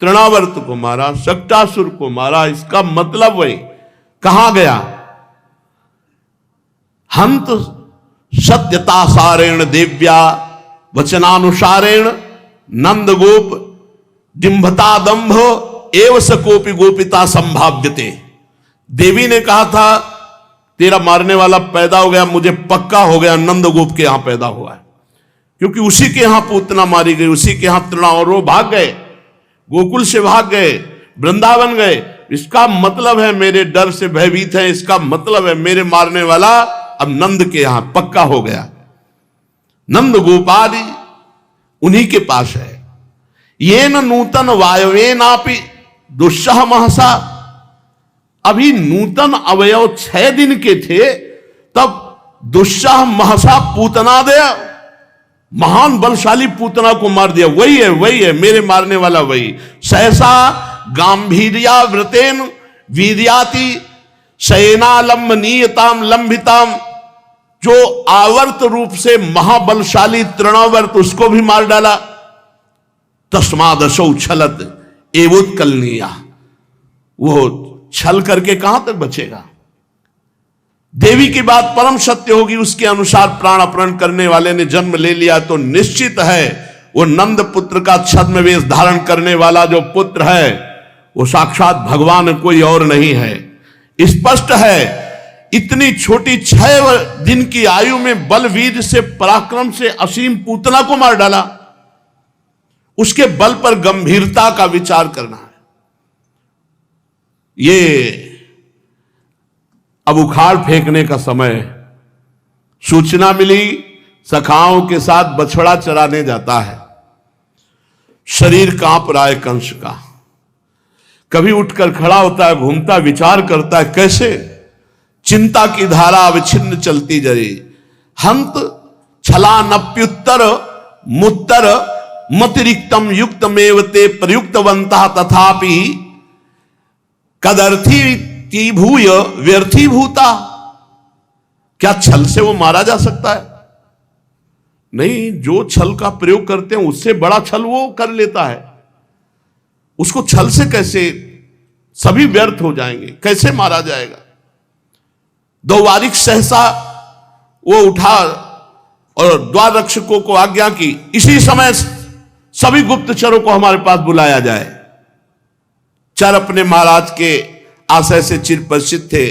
तृणावर्त को मारा, शक्टासुर को मारा, इसका मतलब वही। कहां गया? हंत सत्यता सारेण देव्या वचनानुसारेण, नंद गोप डिंभता दंभ एव सकोपि गोपिता संभाव्यते। देवी ने कहा था तेरा मारने वाला पैदा हो गया, मुझे पक्का हो गया नंद गोप के यहां पैदा हुआ है, क्योंकि उसी के यहां पूतना मारी गई, उसी के यहां तृणा, और वो भाग गए, गोकुल से भाग गए, वृंदावन गए। इसका मतलब है मेरे डर से भयभीत है, इसका मतलब है मेरे मारने वाला अब नंद के यहां पक्का हो गया। नंद गोपादि उन्हीं के पास है। ये न नूतन वायवे नापि दुस्सह महसा, अभी नूतन अवयव 6 दिन के थे तब दुस्सह महसा पूतना दया, महान बलशाली पूतना को मार दिया। वही है, वही है मेरे मारने वाला, वही। सहसा गांभीर्या व्रतेन वीर्याति शयनालंब नियताम लंबिताम, जो आवर्त रूप से महाबलशाली तृणावर्त, उसको भी मार डाला। तस्मादसौ छलत एवोत्कलनीया, वो छल करके कहां तक बचेगा। देवी की बात परम सत्य होगी, उसके अनुसार प्राण अपहरण करने वाले ने जन्म ले लिया तो निश्चित है वो नंद पुत्र का छद्मवेश धारण करने वाला जो पुत्र है वो साक्षात भगवान, कोई और नहीं है। स्पष्ट है, इतनी छोटी 6 दिन की आयु में बलवीर से, पराक्रम से असीम पूतना को मार डाला। उसके बल पर गंभीरता का विचार करना है। ये अब उखाड़ फेंकने का समय। सूचना मिली सखाओं के साथ बछड़ा चराने जाता है। शरीर कांप रहा है कंस का। कभी उठकर खड़ा होता है, घूमता, विचार करता है, कैसे चिंता की धारा अविच्छिन्न चलती जरी। हंत छला नप्युत्तर मुत्तर मतिरिक्तम युक्तमेव ते प्रयुक्तवंतः तथापि कदर्थी भूय व्यर्थी भूता। क्या छल से वो मारा जा सकता है? नहीं, जो छल का प्रयोग करते हैं उससे बड़ा छल वो कर लेता है। उसको छल से कैसे, सभी व्यर्थ हो जाएंगे, कैसे मारा जाएगा। द्वारिक सहसा वो उठा और द्वार रक्षकों को आज्ञा की, इसी समय सभी गुप्तचरों को हमारे पास बुलाया जाए। चर अपने महाराज के आशय से चिर परिचित थे।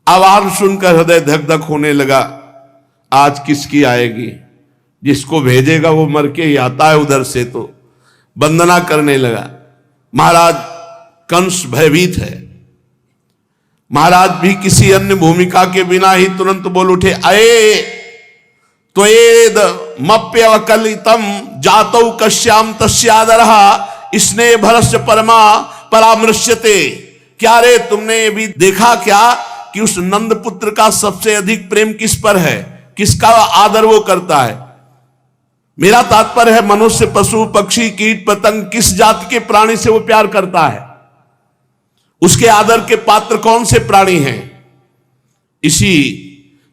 आवाज सुनकर हृदय धक धक होने लगा। आज किसकी आएगी? जिसको भेजेगा वो मर के ही आता है उधर से। तो वंदना करने लगा। महाराज कंस भयभीत है। महाराज भी किसी अन्य भूमिका के बिना ही तुरंत बोल उठे, अये त्वेद मप्यवकलितम जातौ कश्याम तस्यादरहा स्नेह भरस्य परमा परामृश्यते। क्या रे, तुमने भी देखा क्या कि उस नंद पुत्र का सबसे अधिक प्रेम किस पर है, किसका आदर वो करता है? मेरा तात्पर्य है मनुष्य, पशु, पक्षी, कीट, पतंग, किस जाति के प्राणी से वो प्यार करता है, उसके आदर के पात्र कौन से प्राणी हैं। इसी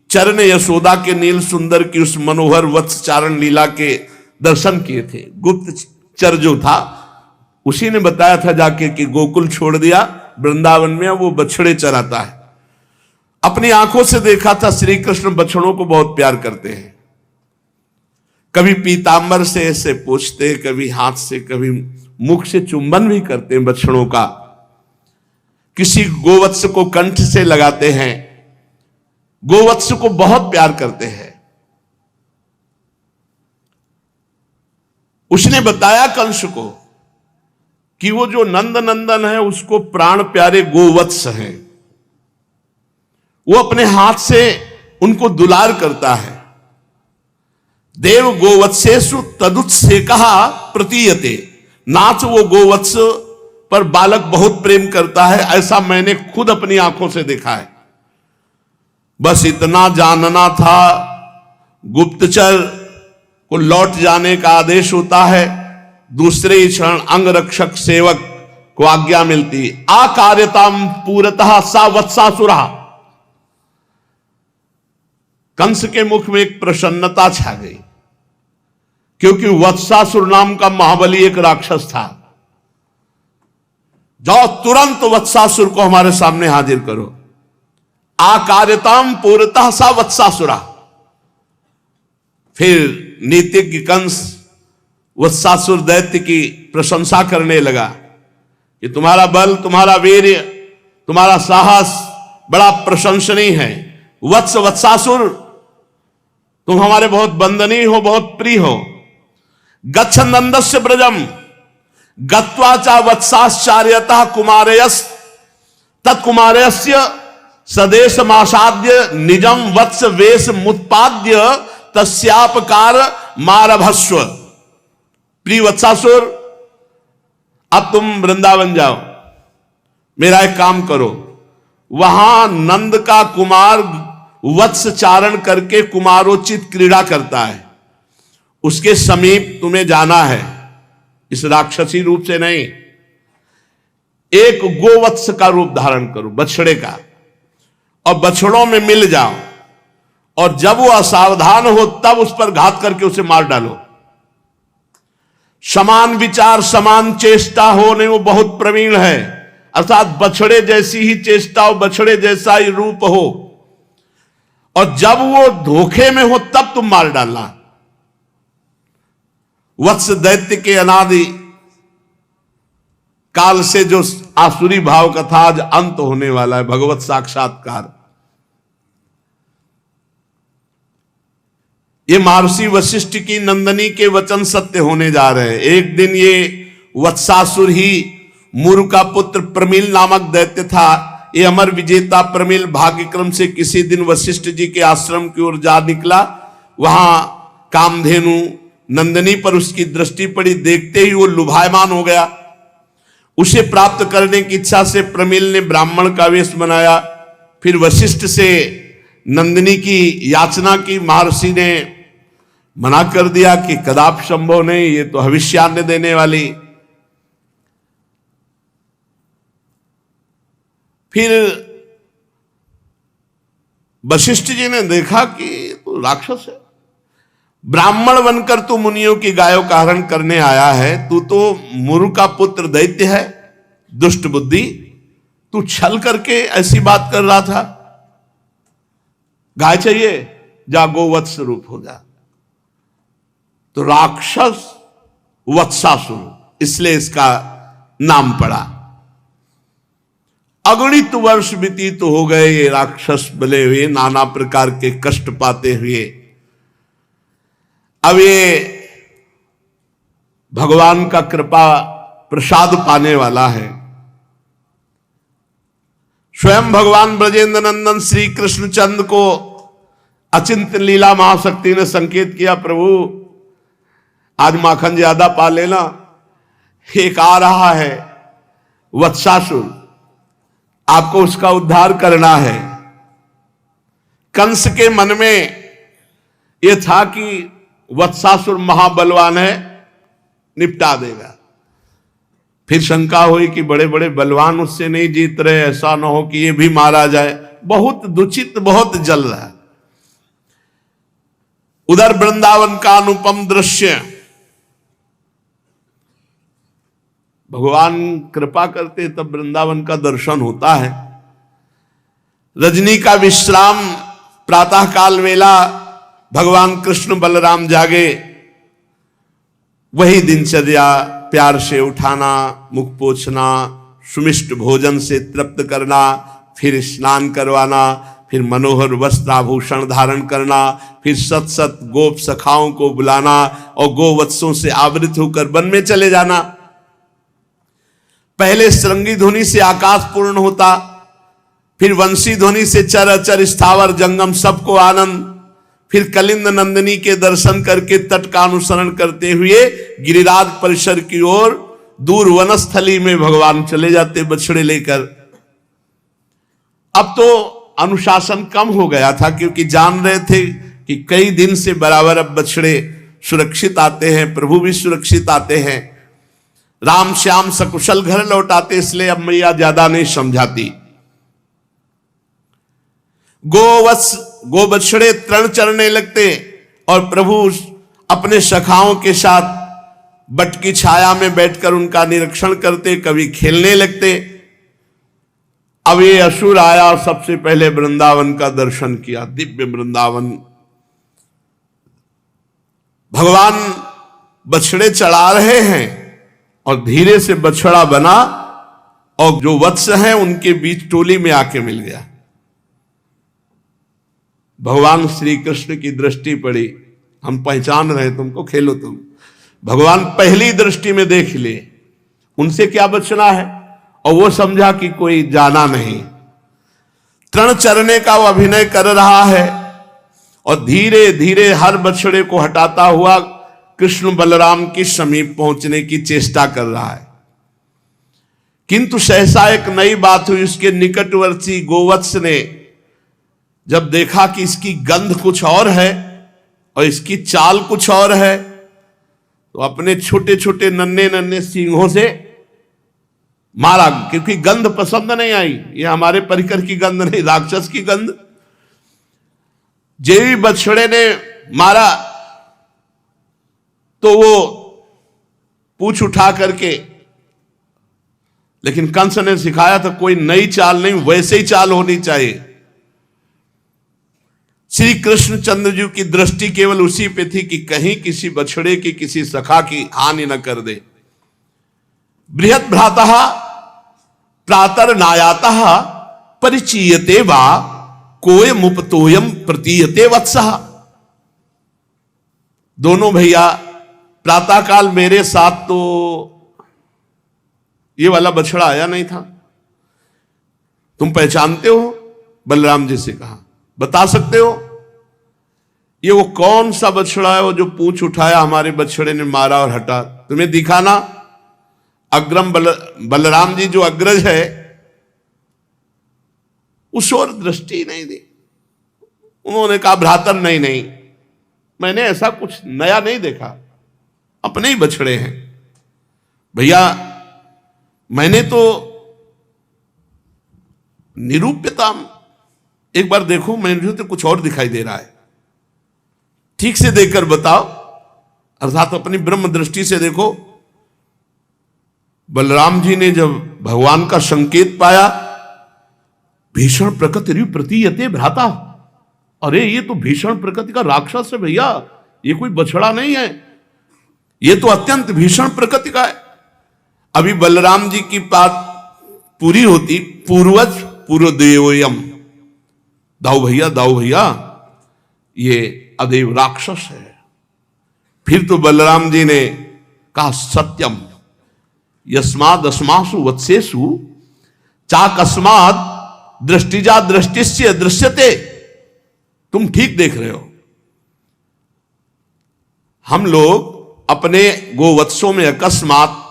चर ने यशोदा के नील सुंदर की उस मनोहर वत्स चारण लीला के दर्शन किए थे। गुप्त चर जो था उसी ने बताया था जाके कि गोकुल छोड़ दिया, वृंदावन में वो बछड़े चराता है। अपनी आंखों से देखा था। श्री कृष्ण बछड़ों को बहुत प्यार करते हैं। कभी पीतांबर से ऐसे पूछते, कभी हाथ से, कभी मुख से चुंबन भी करते हैं बछड़ों का। किसी गोवत्स को कंठ से लगाते हैं। गोवत्स को बहुत प्यार करते हैं। उसने बताया कंस को कि वो जो नंद नंदन है उसको प्राण प्यारे गोवत्स हैं। वो अपने हाथ से उनको दुलार करता है। देव गोवत्सेषु तदुत्से कहा प्रतीयते। नाच वो गोवत्स पर बालक बहुत प्रेम करता है, ऐसा मैंने खुद अपनी आंखों से देखा है। बस इतना जानना था। गुप्तचर को लौट जाने का आदेश होता है। दूसरे ही क्षण अंगरक्षक सेवक को आज्ञा मिलती, आकार्यताम पूरतः सा वत्सासुरा। कंस के मुख में एक प्रसन्नता छा गई, क्योंकि वत्सासुर नाम का महाबली एक राक्षस था। जाओ तुरंत वत्सासुर को हमारे सामने हाजिर करो। आकार्यताम पूर्णतः सा वत्सासुरा। फिर नीतिज्ञ कंस वत्सासुर दैत्य की प्रशंसा करने लगा कि तुम्हारा बल, तुम्हारा वीर्य, तुम्हारा साहस बड़ा प्रशंसनीय है। वत्सासुर, तुम हमारे बहुत वंदनीय हो, बहुत प्रिय हो। गच्छ नंदस्य ब्रजम गत्वा चा वत्साश्चार्यतः कुमारयस तत्कुमारयस्य सदेशमासाद्य निजम वत्स वेश मुत्पाद्य तस्यापकार मारभस्व। प्रिय वत्सासुर, अब तुम वृंदावन जाओ। मेरा एक काम करो, वहां नंद का कुमार वत्स चारण करके कुमारोचित क्रीड़ा करता है, उसके समीप तुम्हें जाना है। इस राक्षसी रूप से नहीं, एक गोवत्स का रूप धारण करो, बछड़े का, और बछड़ों में मिल जाओ। और जब वो असावधान हो तब उस पर घात करके उसे मार डालो। समान विचार, समान चेष्टा हो, नहीं वो बहुत प्रवीण है, अर्थात बछड़े जैसी ही चेष्टा हो, बछड़े जैसा ही रूप हो। और जब वो धोखे में हो तब तुम मार डालना। वत्स दैत्य के अनादि काल से जो आसुरी भाव का था, आज अंत होने वाला है। भगवत साक्षात्कार। ये महर्षि वशिष्ठ की नंदनी के वचन सत्य होने जा रहे हैं। एक दिन ये वत्सासुर ही मुरु का पुत्र प्रमिल नामक दैत्य था। ये अमर विजेता प्रमिल भाग्यक्रम से किसी दिन वशिष्ठ जी के आश्रम की ओर जा निकला। वहां कामधेनु नंदिनी पर उसकी दृष्टि पड़ी, देखते ही वो लुभायमान हो गया। उसे प्राप्त करने की इच्छा से प्रमिल ने ब्राह्मण का वेश बनाया। फिर वशिष्ठ से नंदिनी की याचना की। महर्षि ने मना कर दिया कि कदापि संभव नहीं, ये तो भविष्यान्न देने वाली। फिर वशिष्ठ जी ने देखा कि तो राक्षस है, ब्राह्मण बनकर तू मुनियों की गायों का हरण करने आया है, तू तो मुरु का पुत्र दैत्य है, दुष्ट बुद्धि, तू छल करके ऐसी बात कर रहा था। गाय चाहिए, जा गोवत्स रूप हो जा। तो राक्षस वत्सासुर, इसलिए इसका नाम पड़ा। अगणित वर्ष व्यतीत हो गए ये राक्षस बने हुए, नाना प्रकार के कष्ट पाते हुए। अब ये भगवान का कृपा प्रसाद पाने वाला है। स्वयं भगवान ब्रजेंद्र नंदन श्री कृष्णचंद्र को अचिंत लीला महाशक्ति ने संकेत किया, प्रभु आज माखन ज्यादा पा लेना, एक आ रहा है वत्सासुर, आपको उसका उद्धार करना है। कंस के मन में यह था कि वत्सासुर महाबलवान है, निपटा देगा। फिर शंका हुई कि बड़े बड़े बलवान उससे नहीं जीत रहे, ऐसा ना हो कि ये भी मारा जाए। बहुत दूषित, बहुत जल रहा है। उधर वृंदावन का अनुपम दृश्य, भगवान कृपा करते तब वृंदावन का दर्शन होता है। रजनी का विश्राम, प्रातः काल वेला भगवान कृष्ण बलराम जागे, वही दिनचर्या, प्यार से उठाना, मुख पोंछना, सुमिष्ट भोजन से तृप्त करना, फिर स्नान करवाना, फिर मनोहर वस्त्र आभूषण धारण करना, फिर सत सत गोप सखाओं को बुलाना और गोवत्सों से आवृत होकर वन में चले जाना। पहले श्रृंगी ध्वनि से आकाश पूर्ण होता, फिर वंशी ध्वनि से चर अचर स्थावर जंगम सबको आनंद, फिर कलिंद नंदिनी के दर्शन करके तट का अनुसरण करते हुए गिरिराज परिसर की ओर दूर वनस्थली में भगवान चले जाते बछड़े लेकर। अब तो अनुशासन कम हो गया था, क्योंकि जान रहे थे कि कई दिन से बराबर अब बछड़े सुरक्षित आते हैं, प्रभु भी सुरक्षित आते हैं, राम श्याम सकुशल घर लौटाते, इसलिए अब मैया ज्यादा नहीं समझाती। गो बछड़े तृण चरने लगते और प्रभु अपने सखाओं के साथ बट की छाया में बैठकर उनका निरीक्षण करते, कभी खेलने लगते। अब ये असुर आया और सबसे पहले वृंदावन का दर्शन किया, दिव्य वृंदावन। भगवान बछड़े चढ़ा रहे हैं और धीरे से बछड़ा बना और जो वत्स हैं उनके बीच टोली में आके मिल गया। भगवान श्री कृष्ण की दृष्टि पड़ी, हम पहचान रहे तुमको, खेलो तुम। भगवान पहली दृष्टि में देख लिए उनसे क्या बचना है, और वो समझा कि कोई जाना नहीं। तृण चरने का वो अभिनय कर रहा है और धीरे धीरे हर बछड़े को हटाता हुआ कृष्ण बलराम के समीप पहुंचने की चेष्टा कर रहा है। किंतु सहसा एक नई बात हुई। उसके निकटवर्ती गोवत्स ने जब देखा कि इसकी गंध कुछ और है और इसकी चाल कुछ और है, तो अपने छोटे छोटे नन्हे नन्हे सींगों से मारा, क्योंकि गंध पसंद नहीं आई। ये हमारे परिकर की गंध नहीं, राक्षस की गंध। जेवी बछड़े ने मारा तो वो पूंछ उठा करके, लेकिन कंस ने सिखाया था कोई नई चाल नहीं, वैसे ही चाल होनी चाहिए। श्री कृष्णचंद्र जी की दृष्टि केवल उसी पे थी कि कहीं किसी बछड़े की, किसी सखा की हानि न कर दे। बृहत भ्रातः प्रातर नायातः परिचीयते वा कोय मुपतोयम प्रतीयते वत्सः। दोनों भैया प्रातःकाल मेरे साथ तो ये वाला बछड़ा आया नहीं था, तुम पहचानते हो? बलराम जी से कहा, बता सकते हो? ये वो कौन सा बछड़ा है वो जो पूंछ उठाया हमारे बछड़े ने मारा और हटा? तुम्हें दिखा ना? अग्रम बलराम जी जो अग्रज है उस ओर दृष्टि नहीं दी। उन्होंने कहा भ्रातर नहीं नहीं, मैंने ऐसा कुछ नया नहीं देखा, अपने ही बछड़े हैं भैया। मैंने तो निरूप्यता, एक बार देखो, मुझे तो कुछ और दिखाई दे रहा है, ठीक से देखकर बताओ, अर्थात अपनी ब्रह्म दृष्टि से देखो। बलराम जी ने जब भगवान का संकेत पाया, भीषण प्रकृति प्रतीयते भ्राता, अरे ये तो भीषण प्रकृति का राक्षस है भैया, ये कोई बछड़ा नहीं है, ये तो अत्यंत भीषण प्रकृति का है। अभी बलराम जी की बात पूरी होती, पूर्वज पूर्वदेवयम, दाऊ भैया ये अदेव राक्षस है। फिर तो बलराम जी ने कहा सत्यम यस्माद अस्मासु वत्सेसु चाकस्माद दृष्टिजा दृष्टिस्य दृश्यते। तुम ठीक देख रहे हो, हम लोग अपने गोवत्सों में अकस्मात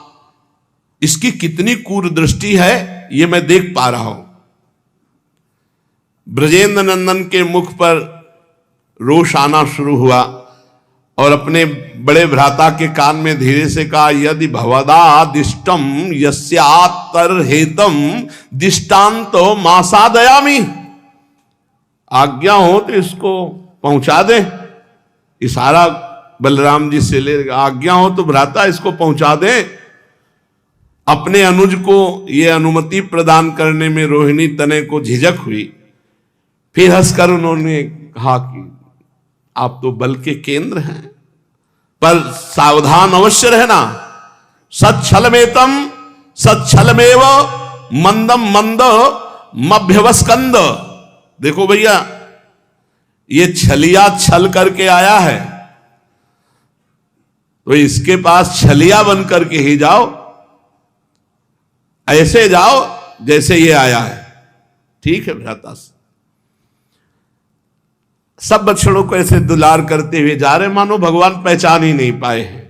इसकी कितनी क्रूर दृष्टि है ये मैं देख पा रहा हूं। ब्रजेंद्र नंदन के मुख पर रोष आना शुरू हुआ और अपने बड़े भ्राता के कान में धीरे से कहा, यदि भवदादिष्टम यस्यात्तर हेतम दिष्टान्तो मासादयामि, आज्ञा हो तो इसको पहुंचा दे। इशारा बलराम जी से ले, आज्ञा हो तो भ्राता इसको पहुंचा दे। अपने अनुज को यह अनुमति प्रदान करने में रोहिणी तनय को झिझक हुई। फिर हंसकर उन्होंने कहा कि आप तो बल के केंद्र हैं, पर सावधान अवश्य रहना। सच्छलमेतम सच्छलमेव मंदम मंद मभ्यवस्कंद। देखो भैया, ये छलिया छल करके आया है, तो इसके पास छलिया बन करके ही जाओ, ऐसे जाओ जैसे ये आया है। ठीक है भ्राता, सब बछड़ों को ऐसे दुलार करते हुए जा रहे, मानो भगवान पहचान ही नहीं पाए हैं।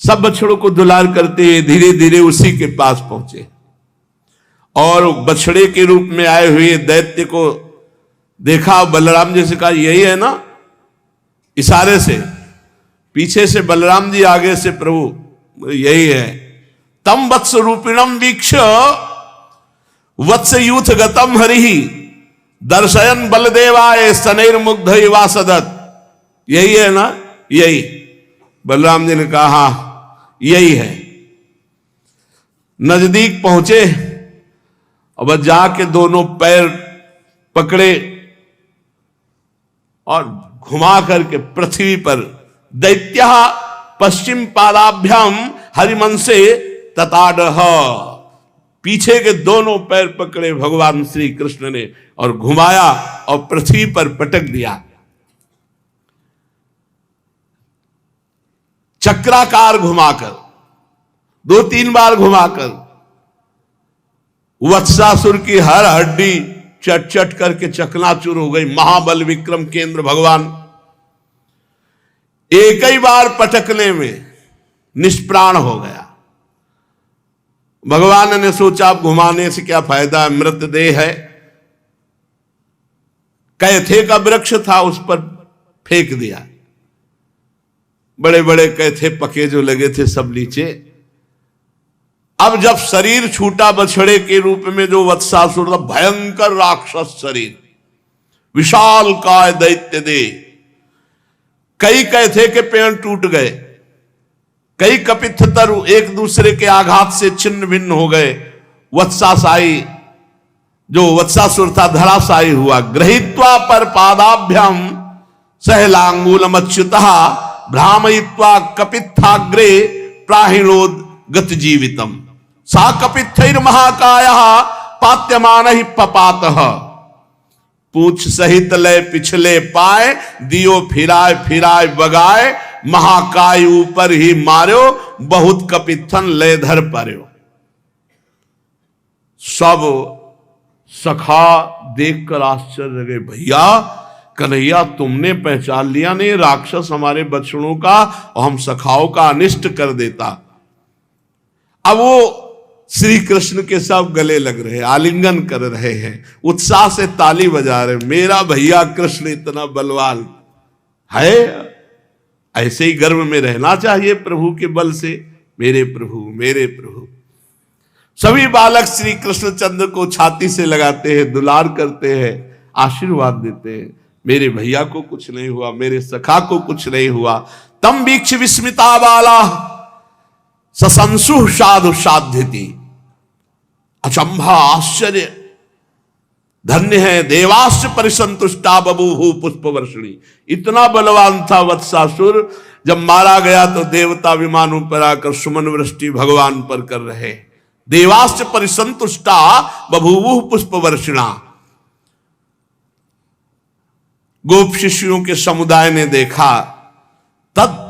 सब बछड़ों को दुलार करते हुए धीरे धीरे उसी के पास पहुंचे और बछड़े के रूप में आए हुए दैत्य को देखा। बलराम जी से कहा, यही है ना? इशारे से, पीछे से बलराम जी, आगे से प्रभु, यही है। तम वत्स रूपिणम वीक्ष वत्स यूथ गतम हरिहि दर्शयन बलदेवाय सनैर्मुग्ध वासदत। यही है ना? यही। बलराम जी ने कहा यही है। नजदीक पहुंचे और बस जाके दोनों पैर पकड़े और घुमा करके पृथ्वी पर, दैत्य पश्चिम पादाभ्याम हरिमंसे तताडह, पीछे के दोनों पैर पकड़े भगवान श्री कृष्ण ने और घुमाया और पृथ्वी पर पटक दिया। चक्राकार घुमाकर, 2-3 बार घुमाकर वत्सासुर की हर हड्डी चट चट करके चकनाचूर हो गई। महाबल विक्रम केंद्र भगवान एक ही बार पटकने में निष्प्राण हो गया। भगवान ने सोचा अब घुमाने से क्या फायदा है, मृतदेह है। कैथे का वृक्ष था, उस पर फेंक दिया। बड़े बड़े कैथे पके जो लगे थे सब नीचे। अब जब शरीर छूटा बछड़े के रूप में, जो वत्सासुर था, भयंकर राक्षस शरीर, विशाल काय दैत्य दे, कई कैथे के पेड़ टूट गए, कई कपित्थ तरु एक दूसरे के आघात से छिन्न भिन्न हो गए। वत्सासाई, जो वत्सासुर था, धराशायी हुआ। गृहीत्वा पर पादाभ्याम सहलांगूलम अच्युतः भ्रामयित्वा कपित्थाग्रे प्राहिणोद गत जीवितम सा कपित्थैर महाकायः पात्यमान ही पपातः। पूछ सहित लय पिछले पाए, दियो फिराय फिराय बगाए, महाकाय ऊपर ही मार्यो, बहुत कपित्थन लय धर पर्यो। सब सखा देखकर आश्चर्य गए, भैया कन्हैया तुमने पहचान लिया नहीं, राक्षस हमारे बछड़ों का और हम सखाओं का अनिष्ट कर देता। अब वो श्री कृष्ण के सब गले लग रहे हैं, आलिंगन कर रहे हैं, उत्साह से ताली बजा रहे, मेरा भैया कृष्ण इतना बलवान है। ऐसे ही गर्व में रहना चाहिए प्रभु के बल से, मेरे प्रभु मेरे प्रभु। सभी बालक श्री कृष्णचंद्र को छाती से लगाते हैं, दुलार करते हैं, आशीर्वाद देते हैं, मेरे भैया को कुछ नहीं हुआ, मेरे सखा को कुछ नहीं हुआ। तम वीक्ष विस्मिता बाला ससंसु साधु साध्यति, अचंभा आश्चर्य धन्य है देवाश्च परिसंतुष्टा बभूहु पुष्प वर्षणी। इतना बलवान था वत्सासुर, जब मारा गया तो देवता विमानों पर आकर सुमन वृष्टि भगवान पर कर रहे। देवाश्च परिसंतुष्टा बभूवुः पुष्प वर्षिणा। गोप शिष्यों के समुदाय ने देखा, तद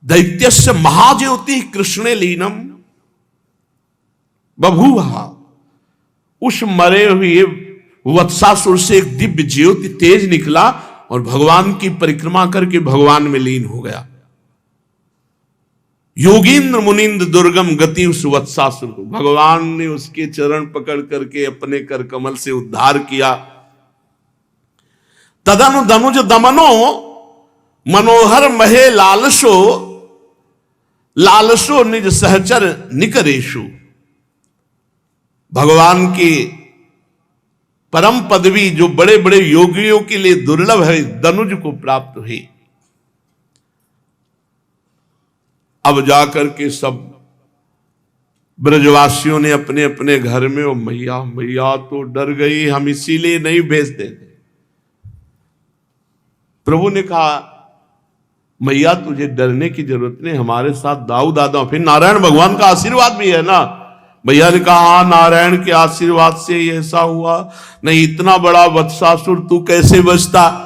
दैत्यस्य महाज्योति कृष्णे लीनम बभूवा। उस मरे हुए वत्सासुर से एक दिव्य ज्योति तेज निकला और भगवान की परिक्रमा करके भगवान में लीन हो गया। योगींद्र मुनिंद्र दुर्गम गति उस वत्सासुर को भगवान ने उसके चरण पकड़ करके अपने कर कमल से उद्धार किया। तदनु दनुज दमनो मनोहर महे लालसो, लालसो निज सहचर निकरेशु। भगवान की परम पदवी जो बड़े बड़े योगियों के लिए दुर्लभ है, दनुज को प्राप्त हुई। अब जाकर के सब ब्रजवासियों ने अपने अपने घर में, ओ मैया मैया तो डर गई, हम इसीलिए नहीं भेजते थे। प्रभु ने कहा, मैया तुझे डरने की जरूरत नहीं, हमारे साथ दाऊ दादा, फिर नारायण भगवान का आशीर्वाद भी है ना। भैया ने कहा, हाँ नारायण के आशीर्वाद से ही ऐसा हुआ, नहीं इतना बड़ा वत्सासुर तू कैसे बचता।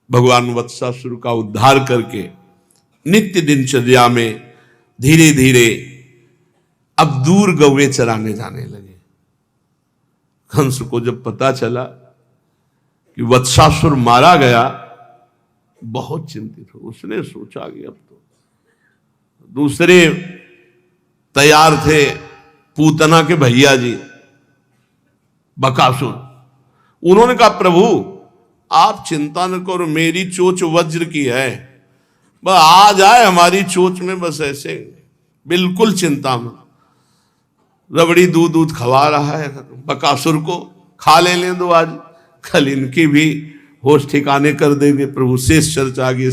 भगवान वत्सासुर का उद्धार करके नित्य दिनचर्या में धीरे धीरे अब दूर गौवे चराने जाने लगे। कंस को जब पता चला कि वत्सासुर मारा गया, बहुत चिंतित हो। उसने सोचा कि अब तो दूसरे तैयार थे, पूतना के भैया जी बकासुर। उन्होंने कहा, प्रभु आप चिंता न करो, मेरी चोंच वज्र की है, बस आ जाए हमारी चोंच में, बस ऐसे बिल्कुल चिंता में। रबड़ी दूध दूध खवा रहा है बकासुर को, खा ले दो आज, कल इनकी भी होश ठिकाने कर देंगे। प्रभु शेष चर्चा आगे